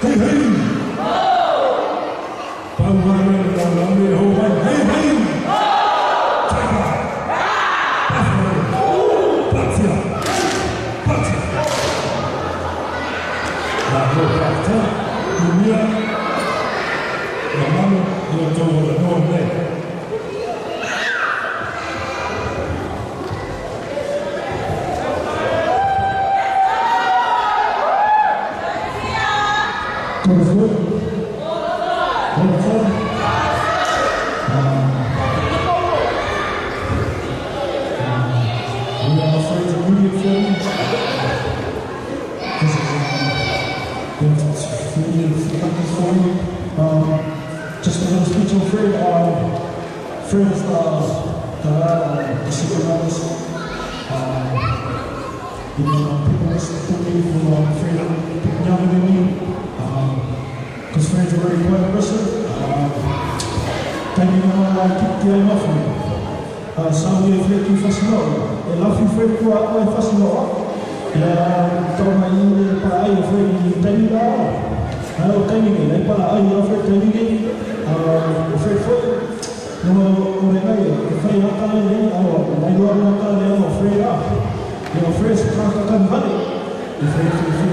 Hey hey! Pauhara na lambe ho mai. Hey hey! Chaka! Patia! Patia! La ho pakta, lumia, la mano yo togo la nome. Just a little speech on Fred. Fred is the secret members. People listen to me who Fred younger than me. Because Fred's a very quiet person. Thank you for keep the off me. Sabe o Fred que fascinou. Ela foi Fred que o fascinou. E toma aí para aí o Fred tem lá. O timing aí para aí o Fred timing. O Fred foi no regai. O Fred já está ali. Mas agora não está ali o Fred lá. E o Fred se trata com vale. O Fred foi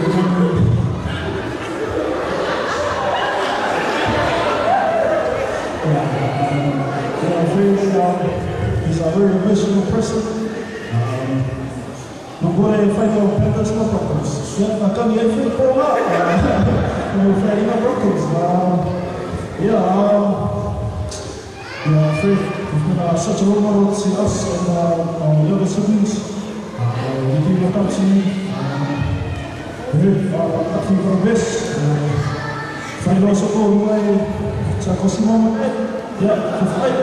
he's a very emotional person. Não vou fazer o pé das problems. A caminhada foi por lá. Não foi ainda problems. Fred has been such a role model to us and our younger siblings. He came up to me. I think for the best. Fred also told me to go see Mama. Yeah, to fight.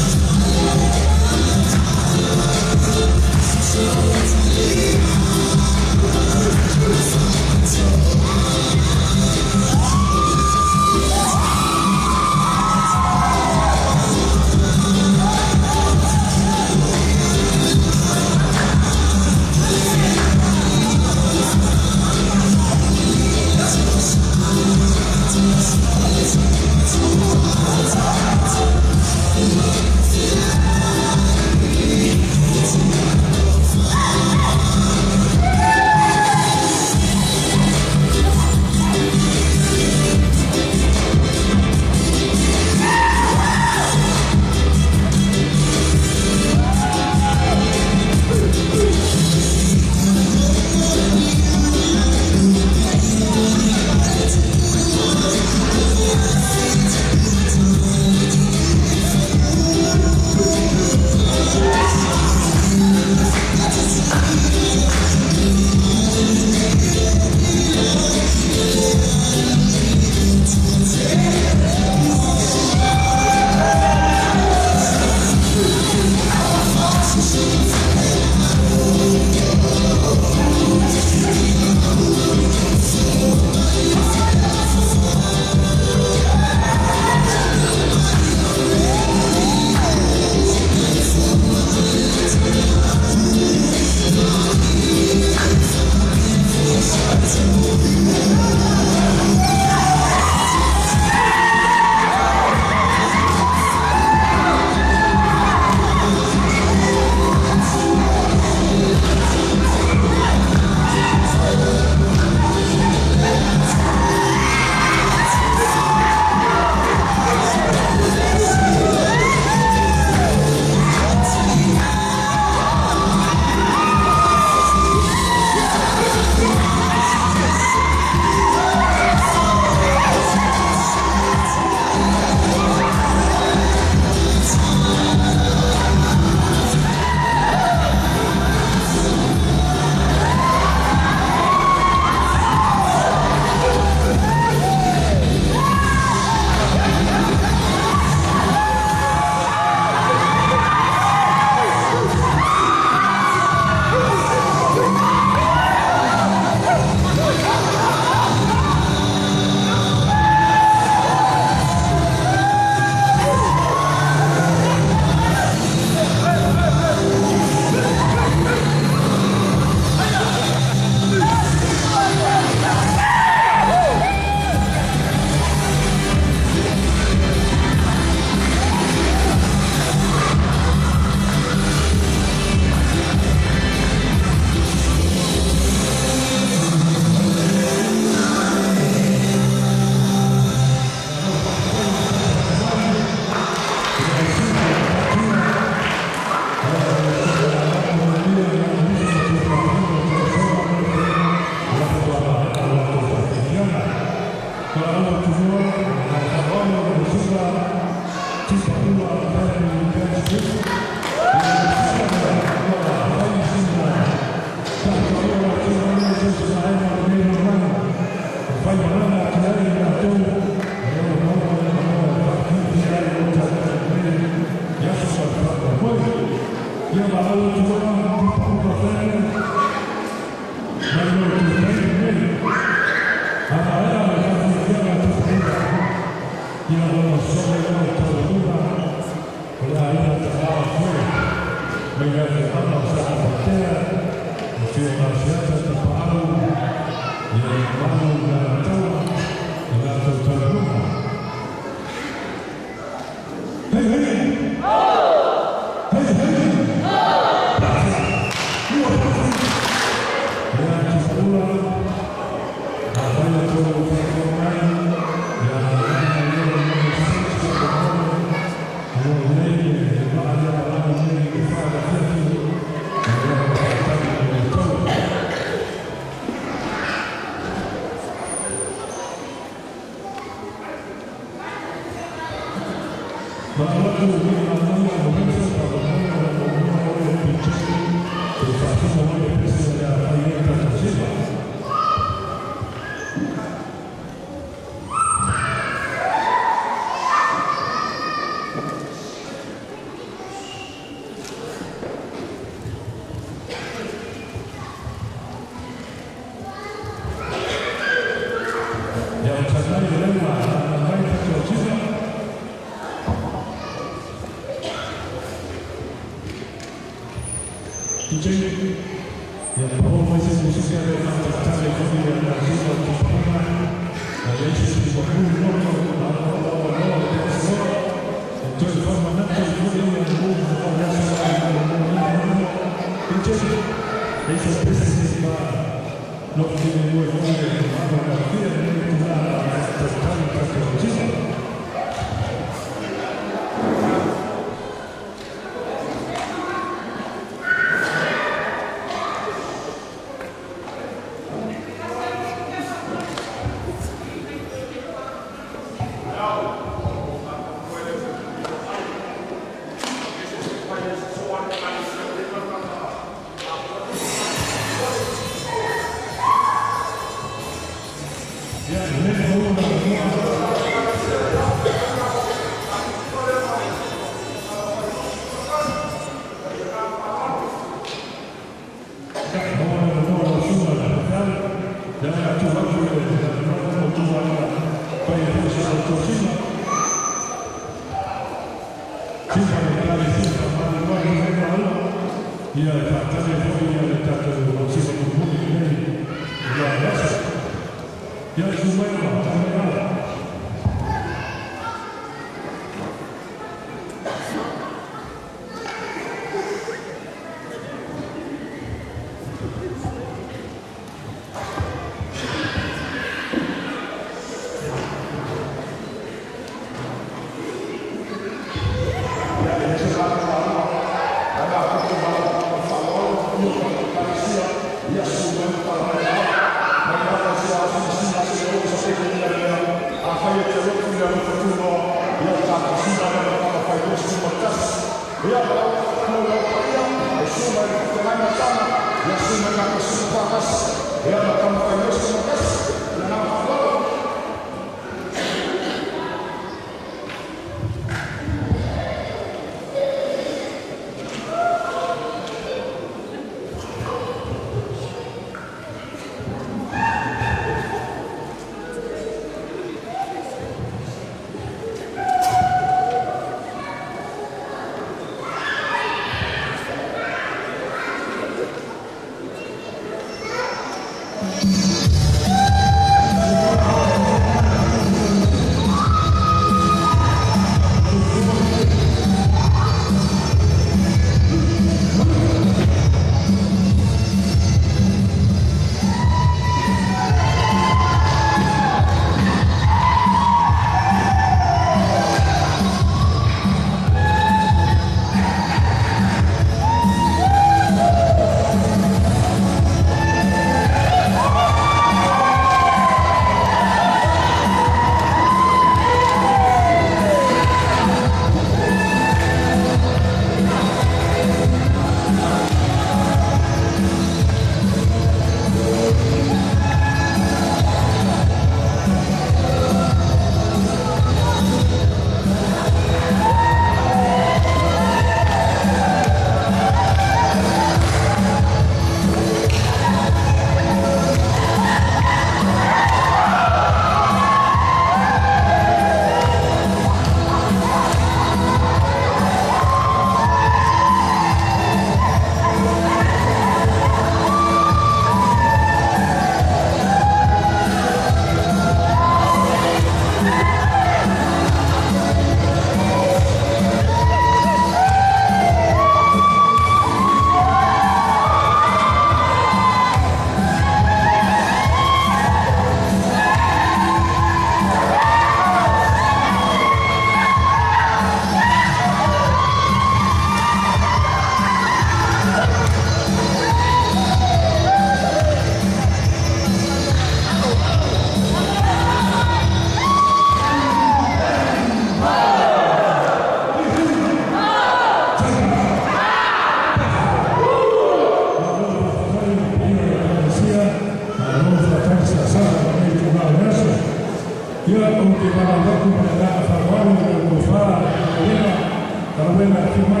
vem na firma,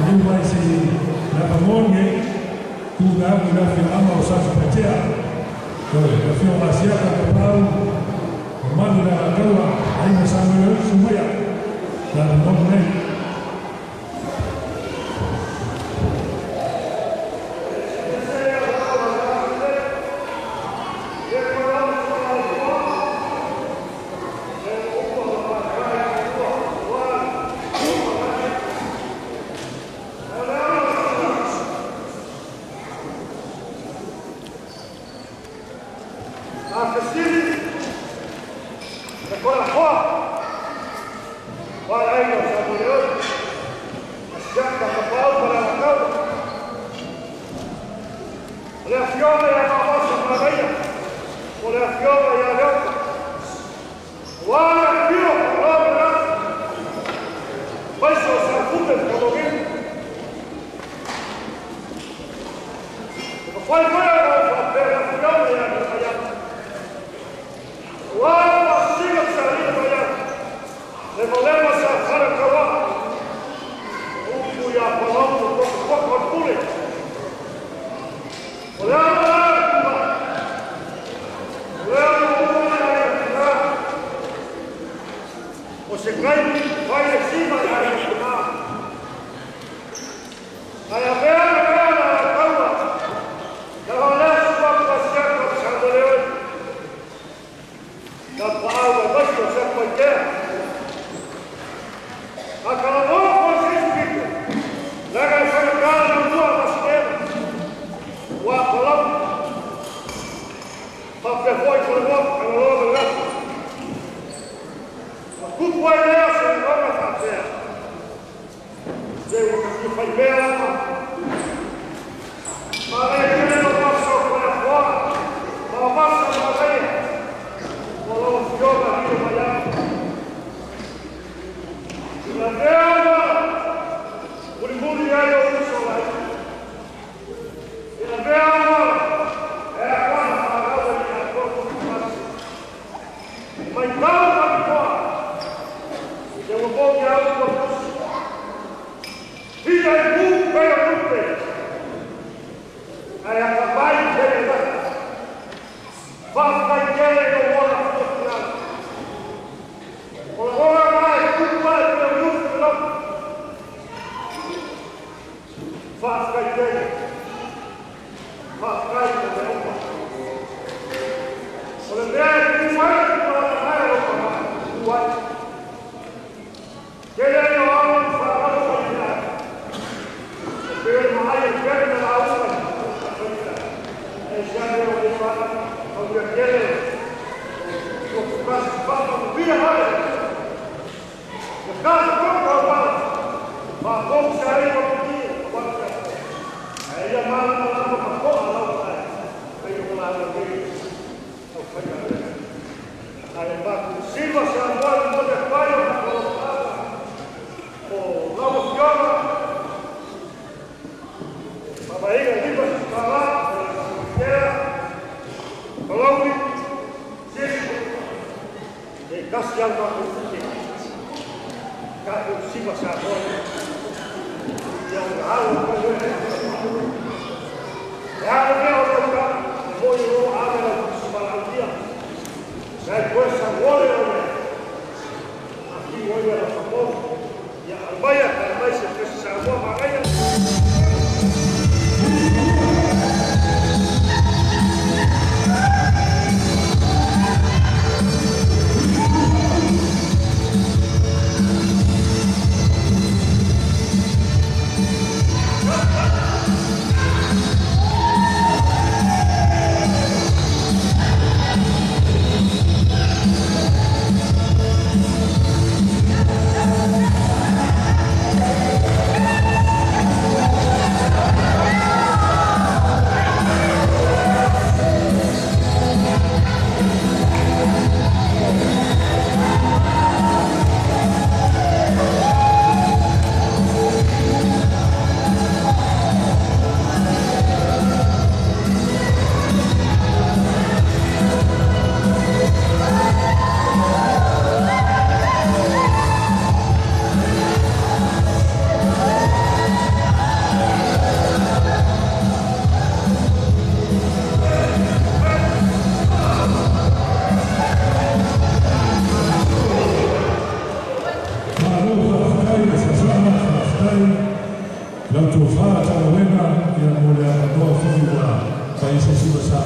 não vai ser na pamonha, tu dá na firma o saco petea, a firma asiática do pau, o mando da caua, aí na Samuel Sumaya, da pamonha.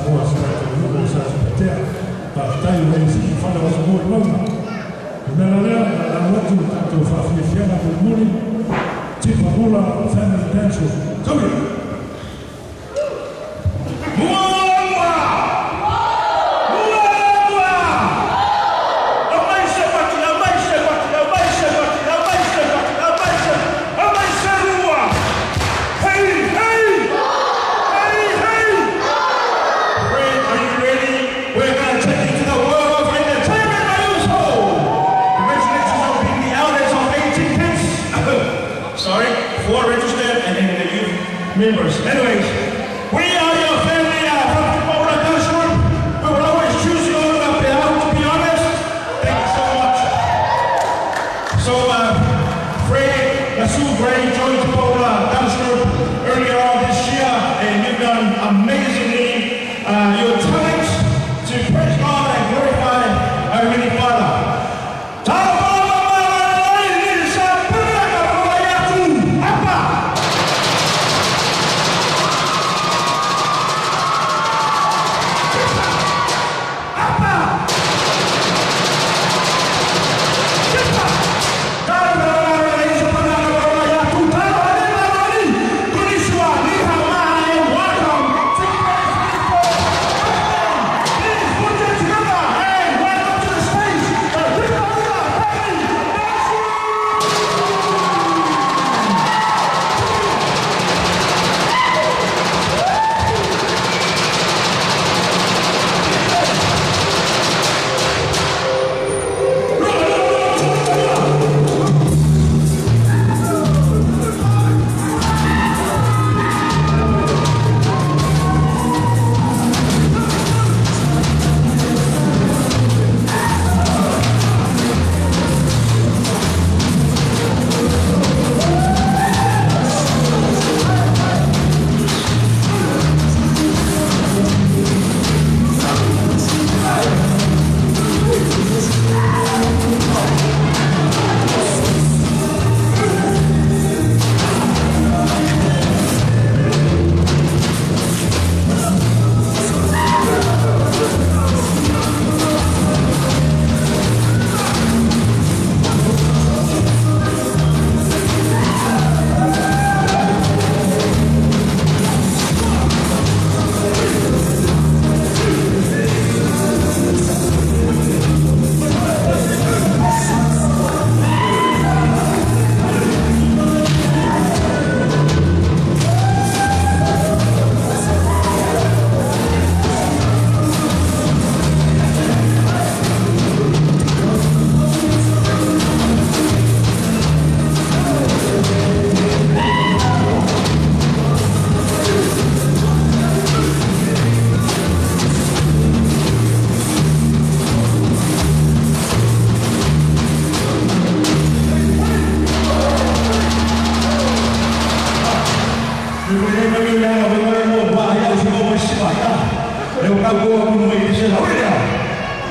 boa cidade do mundo, essa terra, para o Recife, fala was mooi lang. En dan wordt het van Fiona de Moeling, Tipabula, Family Dance. Kom hier! Members. Anyways, we are your family from Tipabula Dance Group. We will always choose you up there, to be honest. Thank you so much. So, Fred, Lasu Gray joined Tipabula Dance Group earlier on this year, and you've done amazingly. Your talent to praise God and glorify our Heavenly Father.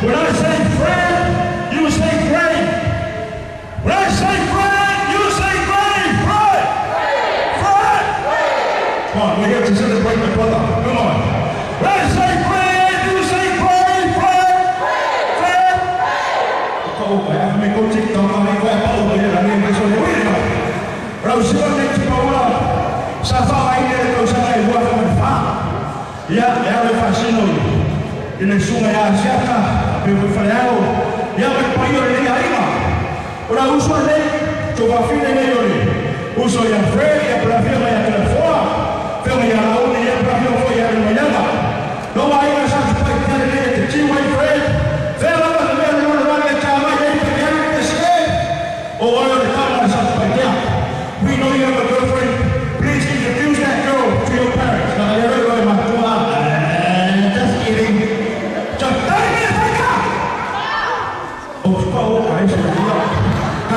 When I say Fred, you say Gray. When I say Fred, you say Gray. Fred! Fred! Come on, we're here to celebrate my brother. Come on. When I say Fred, you say Gray. Fred! Fred! Cậu phải mấy cô trích tao mà mấy quẹ bao bây giờ là nên cái số hiệu ấy rồi. Rồi xưa nên chỉ bảo là sa pha anh đây tôi sẽ này qua mình phá. Ya le fascino. En el Sungai Asiata, pero Faleao, ya me payo le arriba. Ora uso le, to fine ne yori. Uso ya Fred ya para firma ya telefona. Firma ya la una ya para firma foi ya de mañana. No vai a essa parte de le que chiwa Fred. Fela la de no la de chama ya que ya que se. O voy a dejar esa parte. We know you have a girlfriend. Please introduce that girl to your parents. Now you're going to just kidding.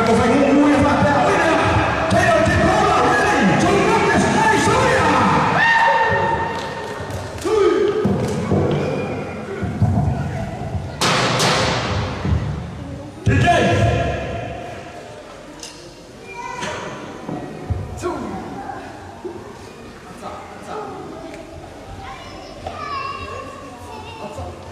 Aku phải ngu ya Pak. Đây là Yeah.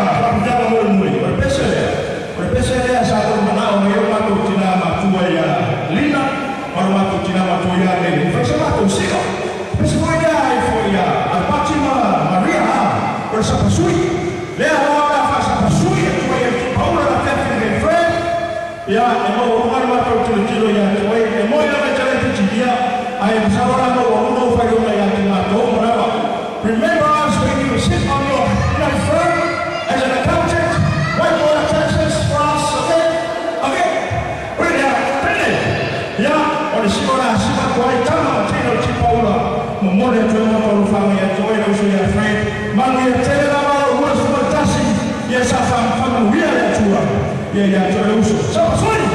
pamjama muli. Berpesa satu menau yang matu cina matua ya lina, orang matu cina matua ya ini. Fasa matu siko. Fasa ya, Alpacima Maria bersama sui. Lea awak fasa sui cuma yang Paula datang dengan friend. Ya, emo orang matu cilo ya, cuma emo yang berjalan di dia. Ayam sawaran orang mau fayuna yang matu berapa? Remember us when you sit on your firm as an accountant, white collar taxes for us, okay? Bring it out, yeah. Or the Simona Kuaitama, Tino Chipaula, Momone Tomo family, and Joy also your friend. Manu Telama was fantastic. Yes, I found real tour. Yeah, Joy also. So, sorry,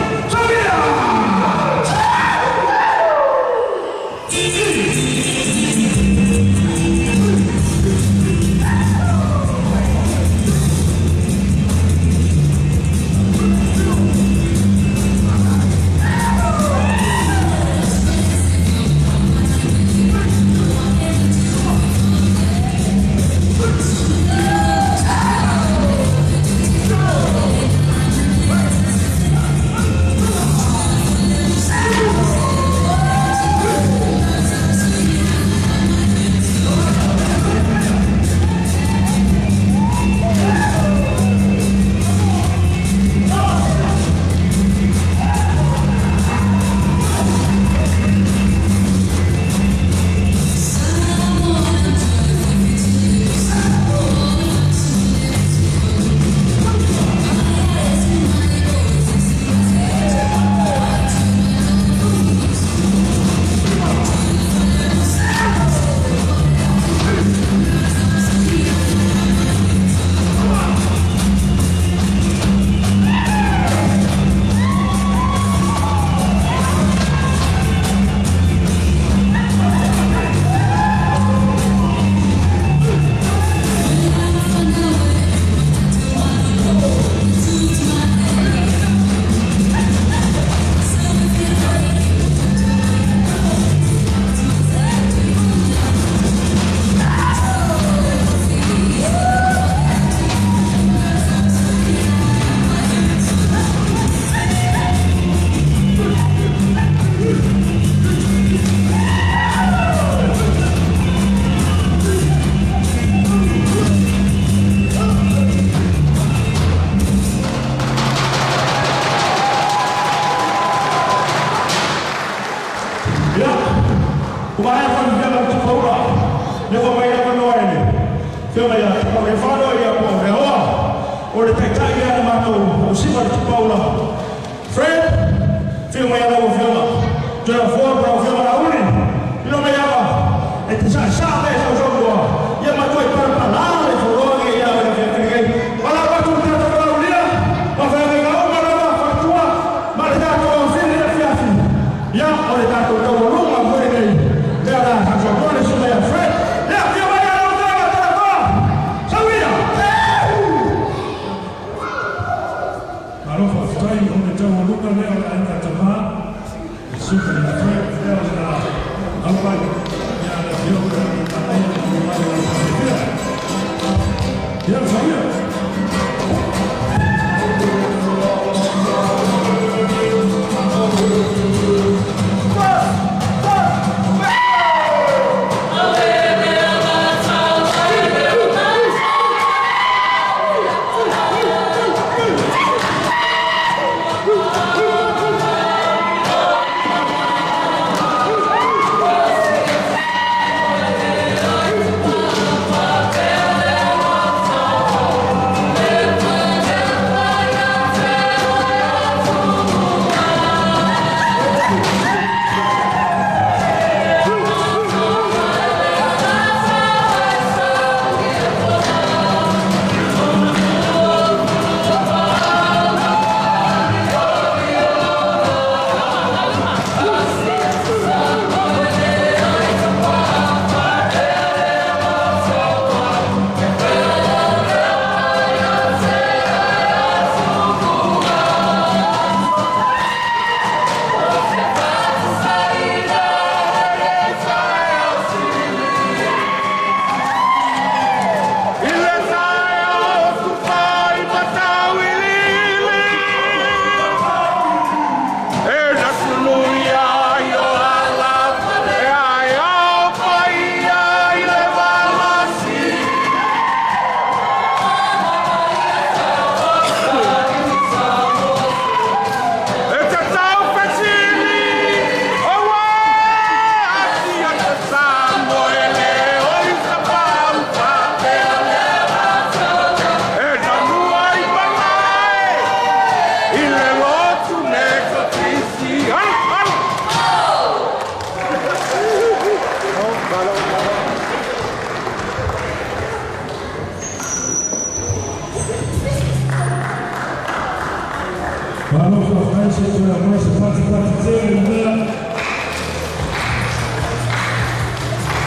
Marofa França, que é a nossa participação, né?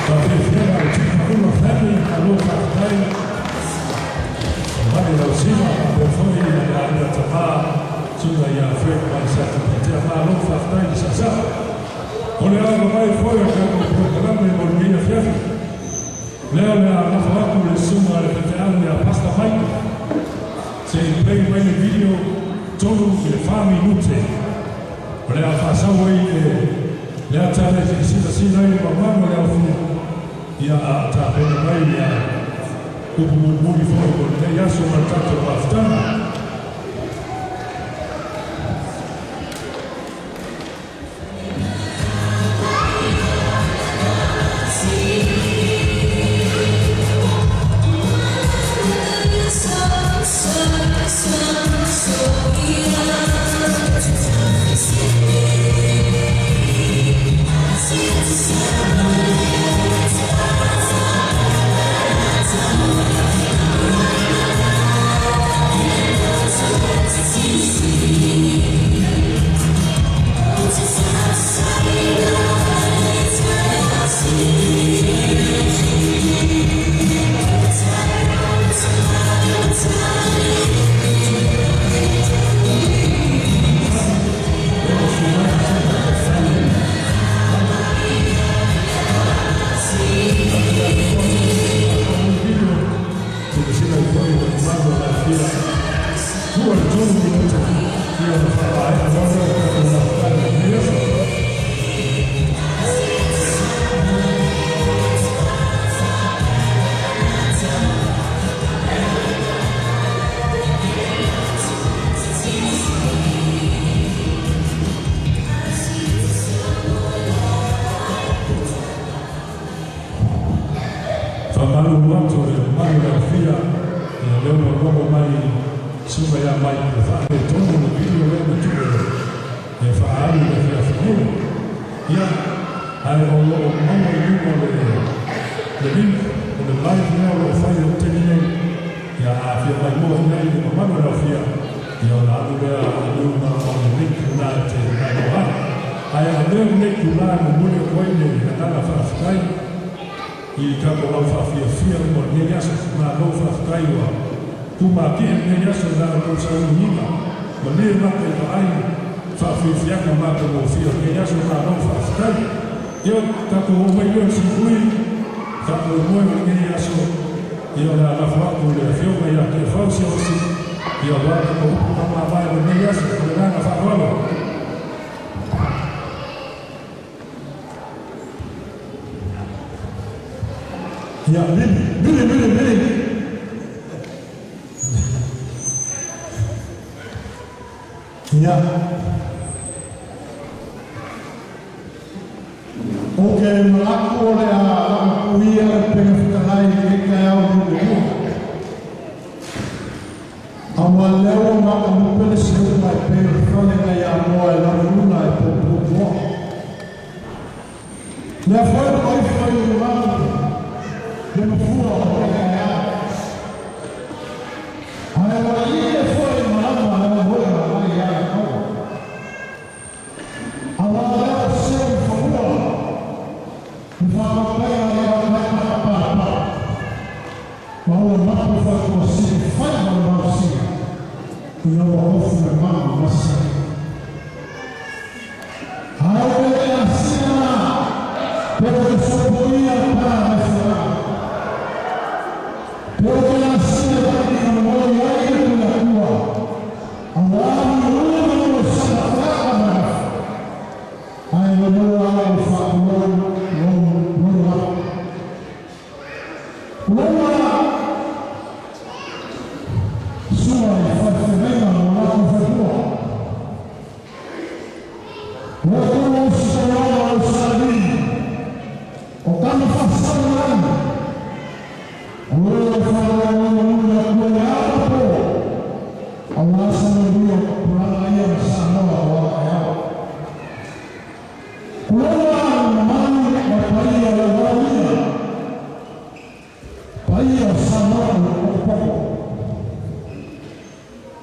Talvez venha o tipo uma família, Marofa França. Vai lá cima, a pessoa ia trabalhar, cima ia feito para se Marofa França. Olha lá, vai fora, já com o programa de Bolívia Fefe. Leo na falar com o Suma, a pasta vai. Se play bem o vídeo. Todo que fa minuti. Olha a fação aí, lhe atrás de assim aí mamãe olha o filho. E a tape vai o muito forte, ele já soma tanto bastante.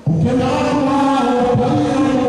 Porque na água, o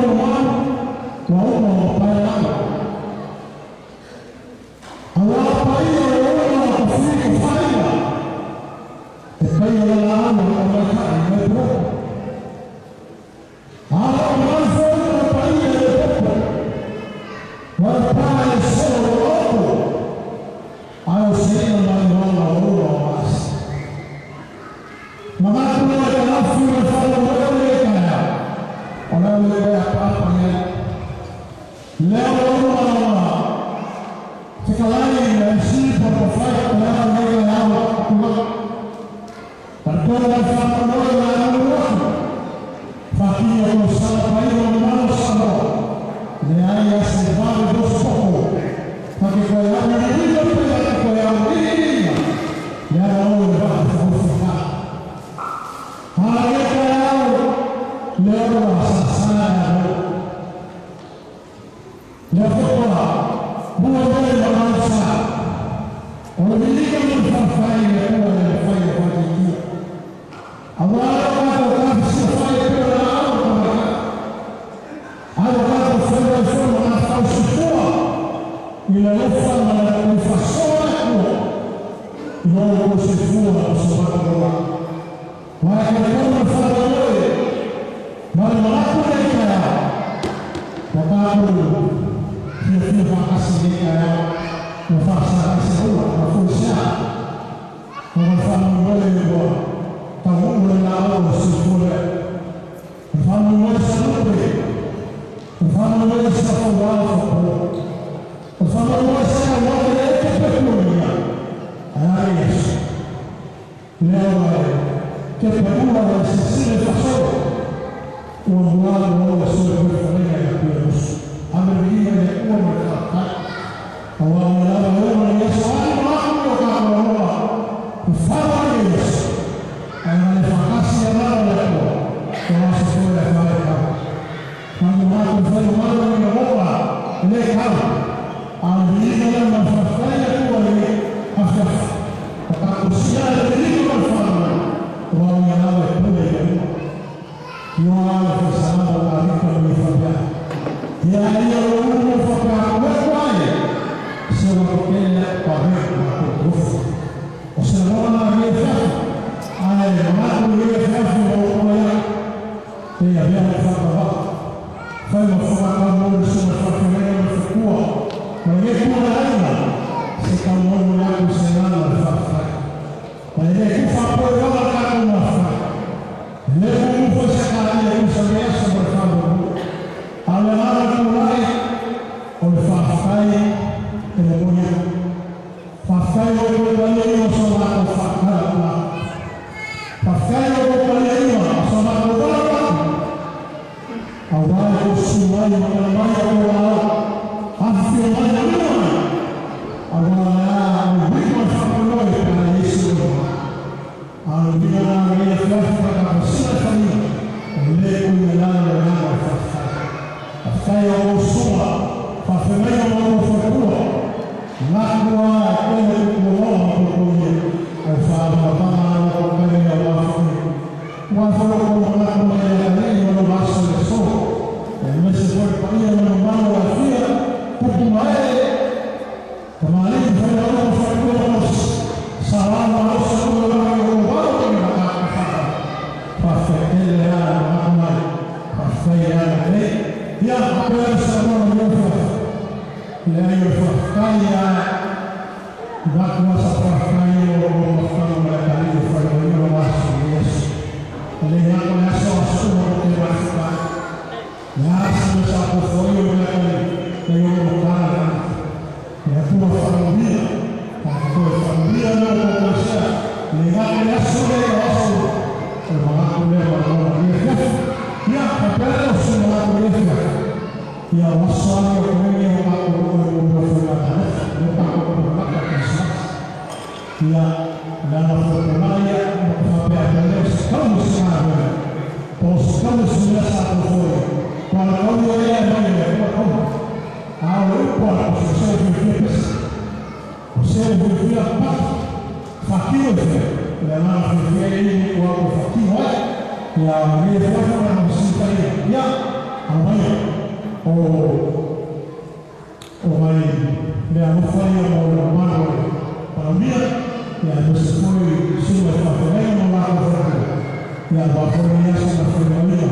Ya no se fue, sube el papelero, no va ya bafonia sa familia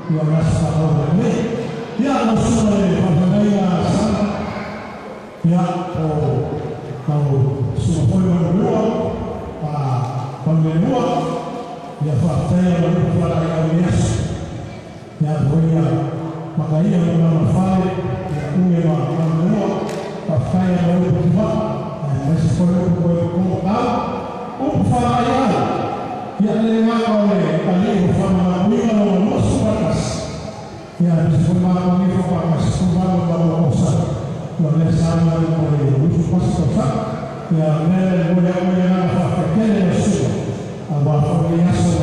ya nasa kabarangay ya nasusunod pagkakaya sana ya o sumukoy ng luwa pagleluwa ya faktaya ng pagkakayas ya buya makaya ng mga mafali ya uwe mga luwa faktaya ng pagkakayas masih perlu berkumpul upaya yang lewat oleh kali bersama dengan masyarakat yang disebut masyarakat sebuah bangsa oleh sama oleh usus pasca yang mulai fakir Yesus abah Yesus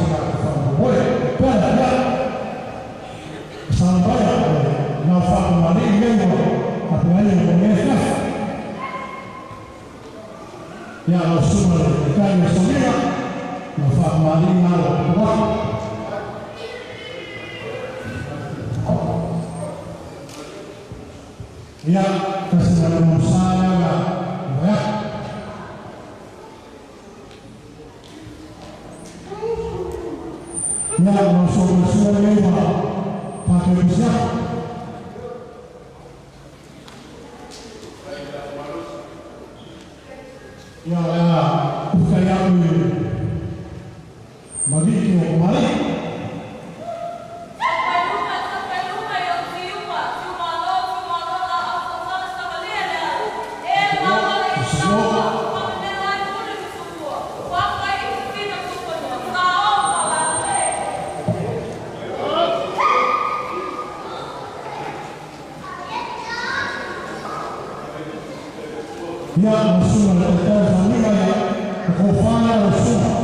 boleh pada sampai nafas mari minggu apa yang mengenai ya Rasulullah kami semua nafas mari malam ya kesenangan saya ya Rasulullah lima pakai bisa ya ukaya mabiki kembali ya Rasulullah kita familia ya kufanya Rasulullah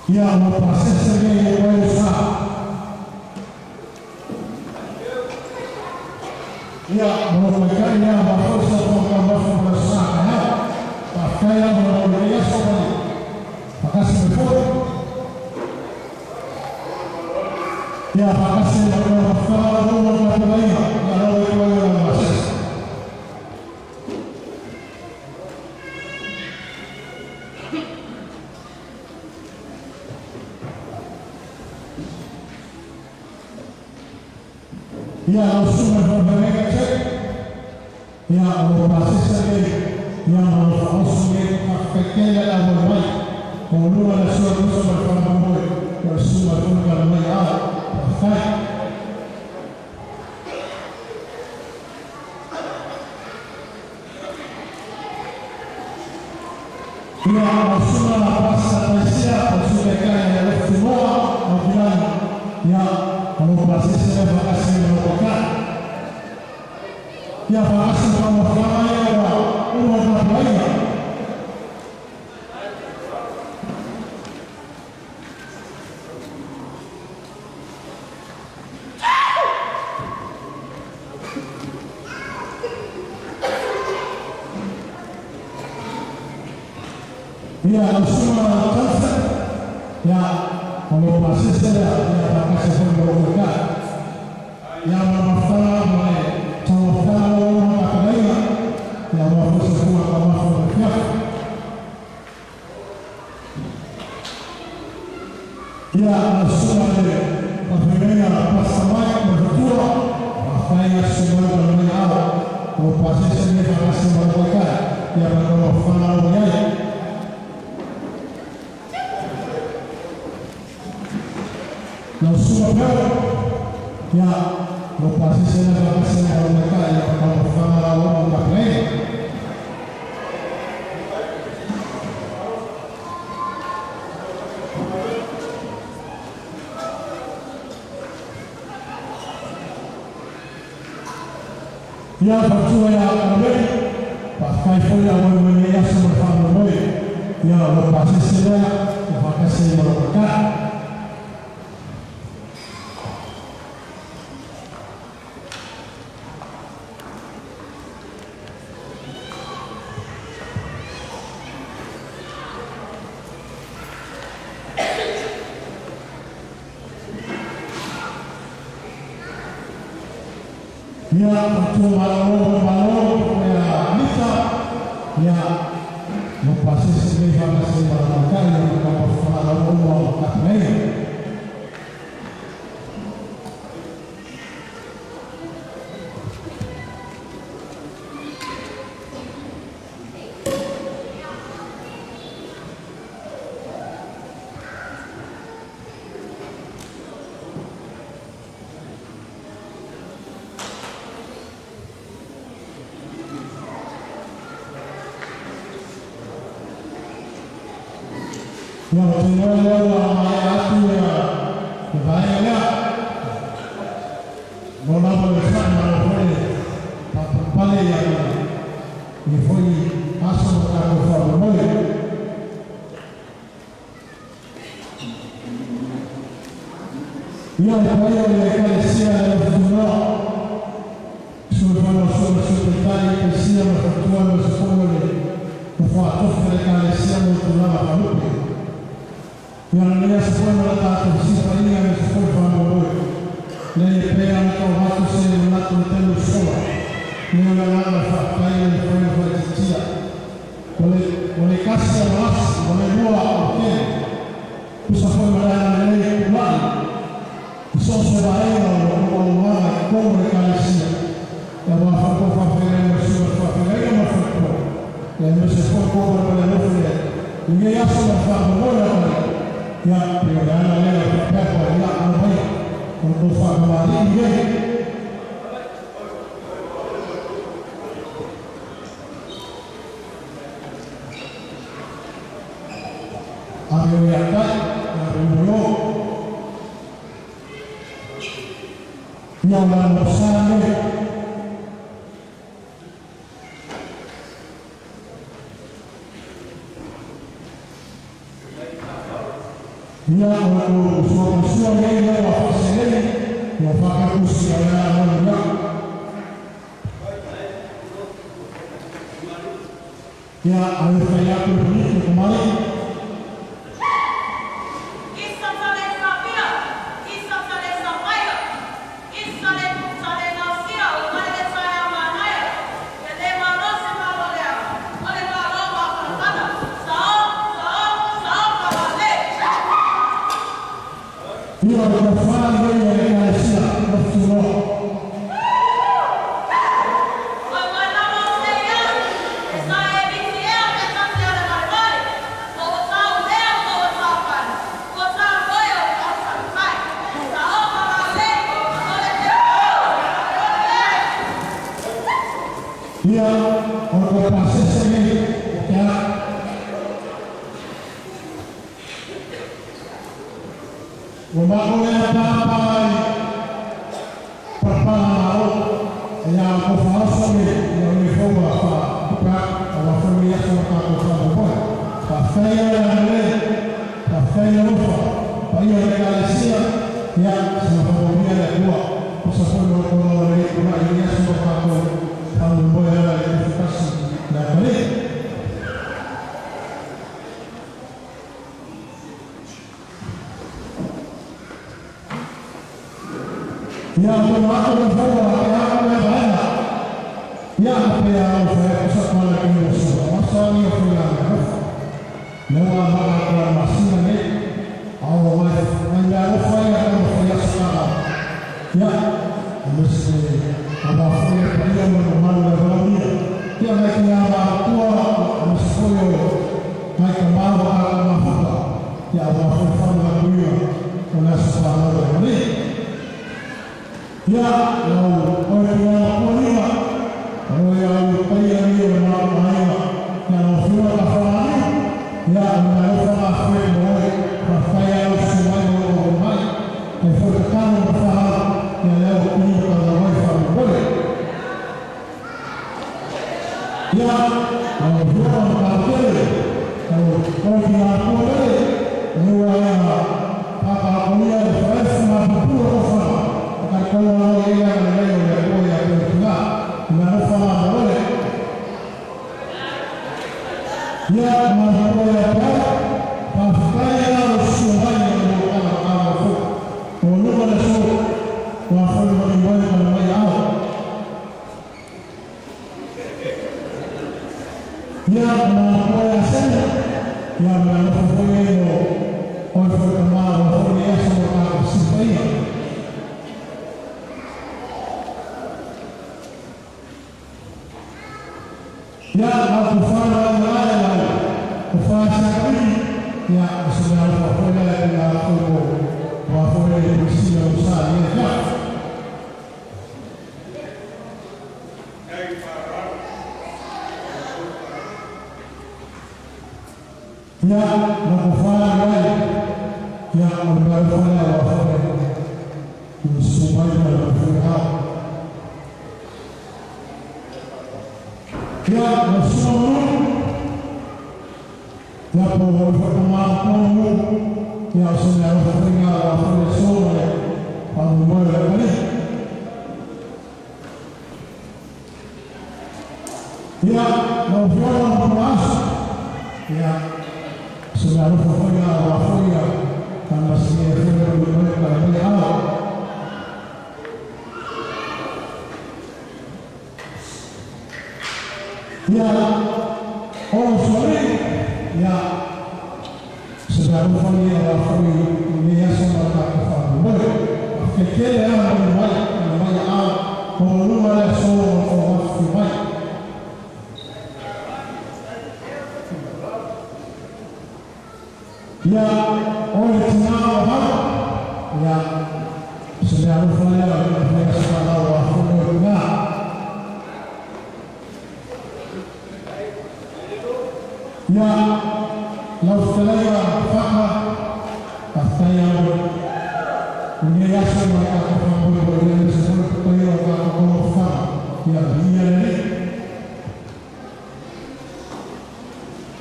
ya proses sebagai usaha ya merupakan yang bahasa penggambaran bersama pakai yang melalui soal makasih betul ya makasih merupakan rumah lain yang melalui bahasa ya Rasulullah berkata ya merupakan sekali yang merupakan fakir yang berbaik kemudian Rasulullah berfirman Rasulullah berkata fakir ya Rasulullah pasal siapa sudah kaya semua bilang ya merupakan saya makasih merupakan ya makasih merupakan ya umat lainnya ya Rasulullah kata ya merupakan saya ya makasih merupakan yang memaafkan oleh tawakkal umat lainnya yang merupakan sebuah kemaafan ya Rasulullah berfirman pasal berdoa makanya semua berdoa merupakan saya makasih merupakan yang memaafkan oleh Rasulullah ya merupakan saya makasih merupakan yang memaafkan umat lain ya percaya kami pakai folio media bersama kami ya merupakan saya makasih merupakan Ya, cuma malu ya bisa ya memproses sebelum sebelum kali kalau malu umum katanya. Yang tinggal hati ya, kebayangnya, mana berusaha mana boleh, tak paling yang ini asal aku faham boleh. Yang bayar mereka siapa yang berjumlah, sudah tadi siapa bertuan bersekolah, berfakir mereka siapa berjumlah apa yang dia semua meletakkan sifat ini yang semua faham dari peyang atau waktu saya melakukan telu sekolah mengenal fakta yang diperlukan berjaya boleh kasih alas boleh dua oke bisa pembelaan dari kembali bisa sebaya orang komunikasi yang mafakor fakir yang bersifat fakir yang mafakor yang bersifat komunikasi yang ini yang sudah faham ya pilihan yang terbaik yang baik untuk family ini. Ambil yang dulu yang bersama dia untuk semua yang dia wafat ini wafat usia yang muda ya alif saya berbunyi kemarin dia berfaham dengan Malaysia Rasulullah. Dia berproses ini ya. Membangun apa-apa perpanaw yang kufasami yang dicoba Pak kalau familia sama kufasami kafaya kafaya lupa payo Malaysia ya sama familia dua usapun kalau dari Indonesia sama kamu kalau boleh identifikasi dan balik yang berlaku bersama yang banyak yang yang saya usahakan lagi bersama masalah yang berlaku lewat makanan masih ini awal menjadi saya yang sekarang ya mesti ada saya yang mengenal dia dia mereka tua mesti naik kembali akan mahal ya Allah firman dia oleh sesuatu ini ya lalu orang Korea orang Korea yang mana yang sudah kafaran ya mereka akan boleh percaya semua orang baik efekkan berfaham yang lalu ini kalau mereka boleh ya orang kafir kalau orang Korea orang apa Korea semua betul orang kalau yang berguna manfaat boleh ya manfaat pasti sudah yang bukan apa untuk menurut wafat menimba menimba Ya na sana ya na kufueno on for tomorrow for the actual sifai ya na kufanya mara kufanya kuni ya usiana kwa na kwa kwa kusia usali ya nakufanya wewe ya unafanya wafanye usumai na kufanya ya nasumu ya kwa kama ya usumai wafanya wafanye somo kwa moyo kale ya nafanya mwanzo ya sudah wafanya kama sisi kwa hao ya sorry ya sudah wafanya ni yasema kwa kekele ya mmoja au kwa lugha somo kwa wafanya ya oleh tunao hapa ya sudah wafanya sekarang wafanya ya lautalaya fakha kataya uniasa maka kafambu boleh disebut kaya kafambu ya dia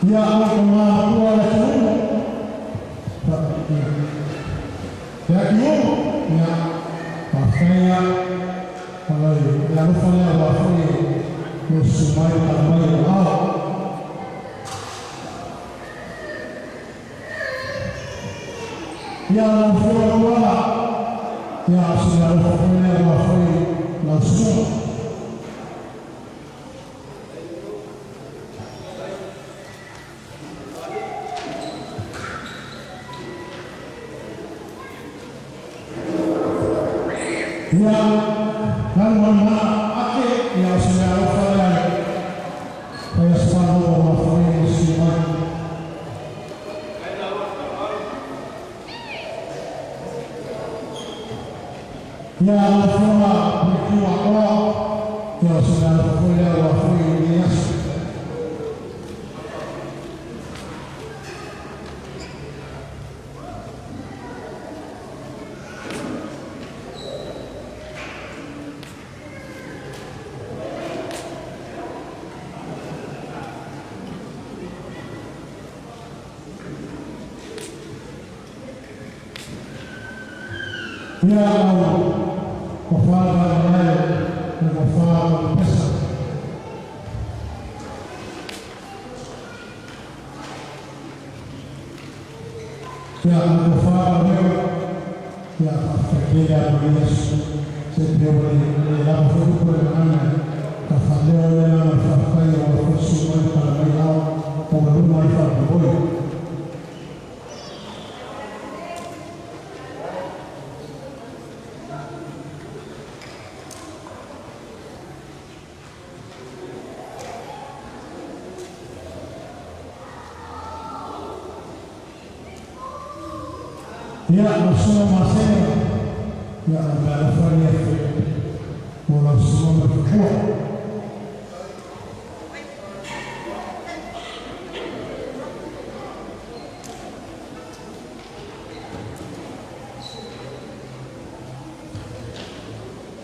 ya Allah wala semua ya kiungo ya kafaya kalau yang ufanya wafanya usumai ambayo hao ya wafanya ya sudah wafanya langsung ya kalau mana ake ya sudah wafanya kaya sepuluh wafanya musliman ya wafanya berkiwa Allah ya sudah wafanya nias ya Allah kufanya nayo na kufanya pesa ya kufanya nayo ya kufikiria Yesu sio ni la kufanya kafanya na kufanya wa kusoma kwa yao kwa huduma ya Mungu ya masomo masema ya anafanya wanasoma kwa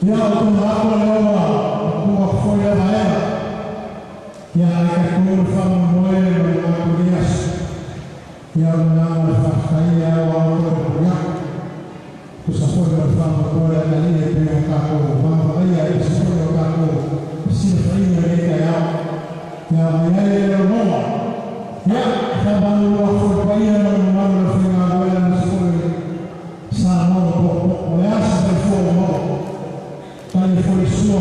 ya tunako leo kwa kufanya haya ya akakumfanya moyo na kuliasi ya mnafanya wao kusafiri mfano kwa dalili ya kako mambo haya kusafiri kako sifanya leta yao ya yale roho ya sababu wa kwa hiyo mambo tunafanya wala msafiri sana kwa yasa kwa kali for sure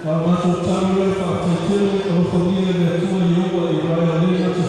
Para macho tangue, para tetero, para familia de tua e eu, e vai ali na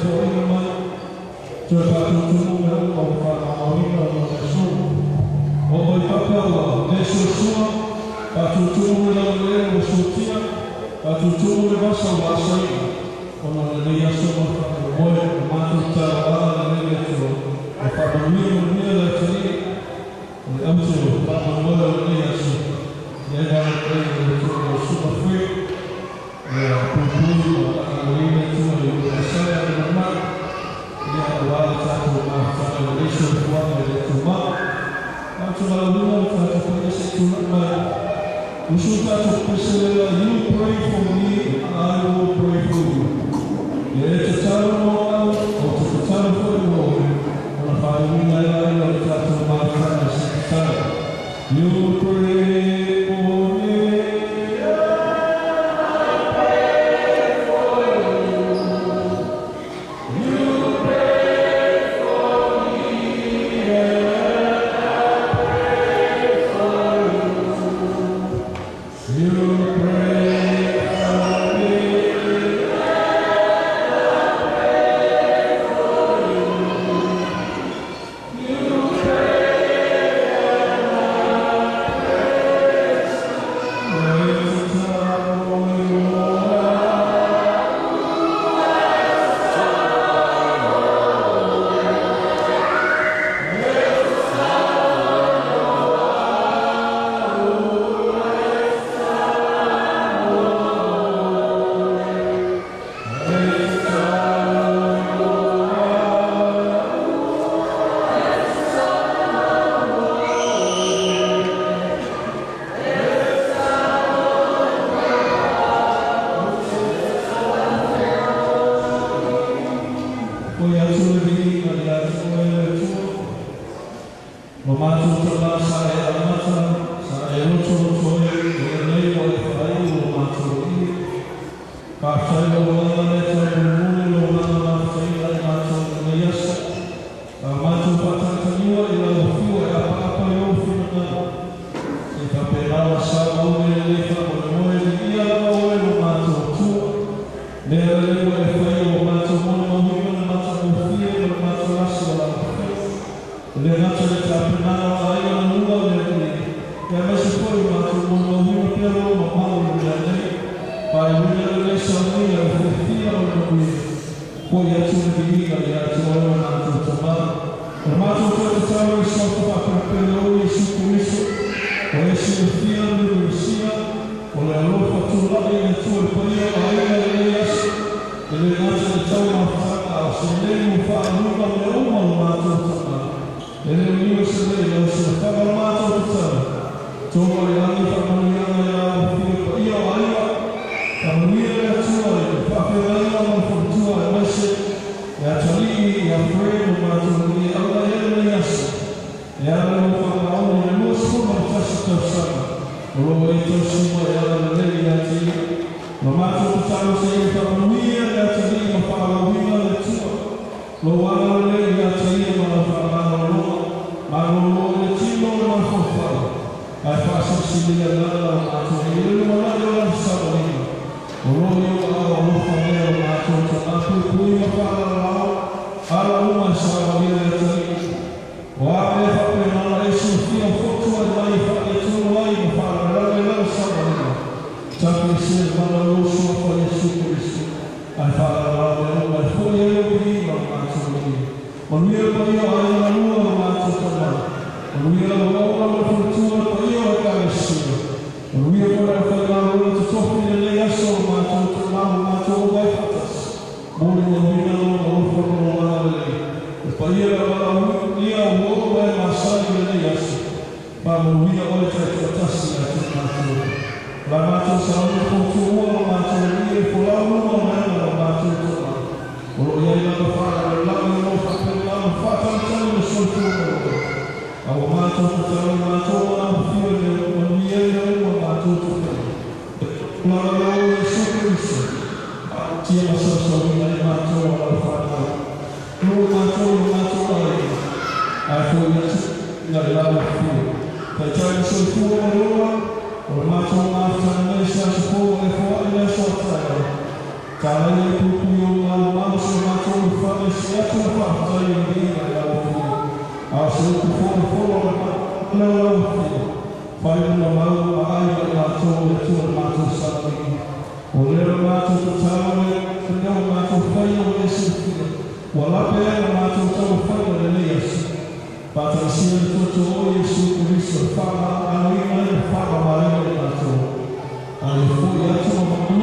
Kaya po yung mga mga sa mga A se uku wholo na lau whio. Whai una mau a ai a mātou e tua mātou saraki. O lera mātou te tāu e whio mātou whai o e se whio. Wa lape e na mātou tau whai o le nei asi. Pātai sia le toto o Yesu Kristo whama anu ina e whama mai o le mātou. A le fwoi atu o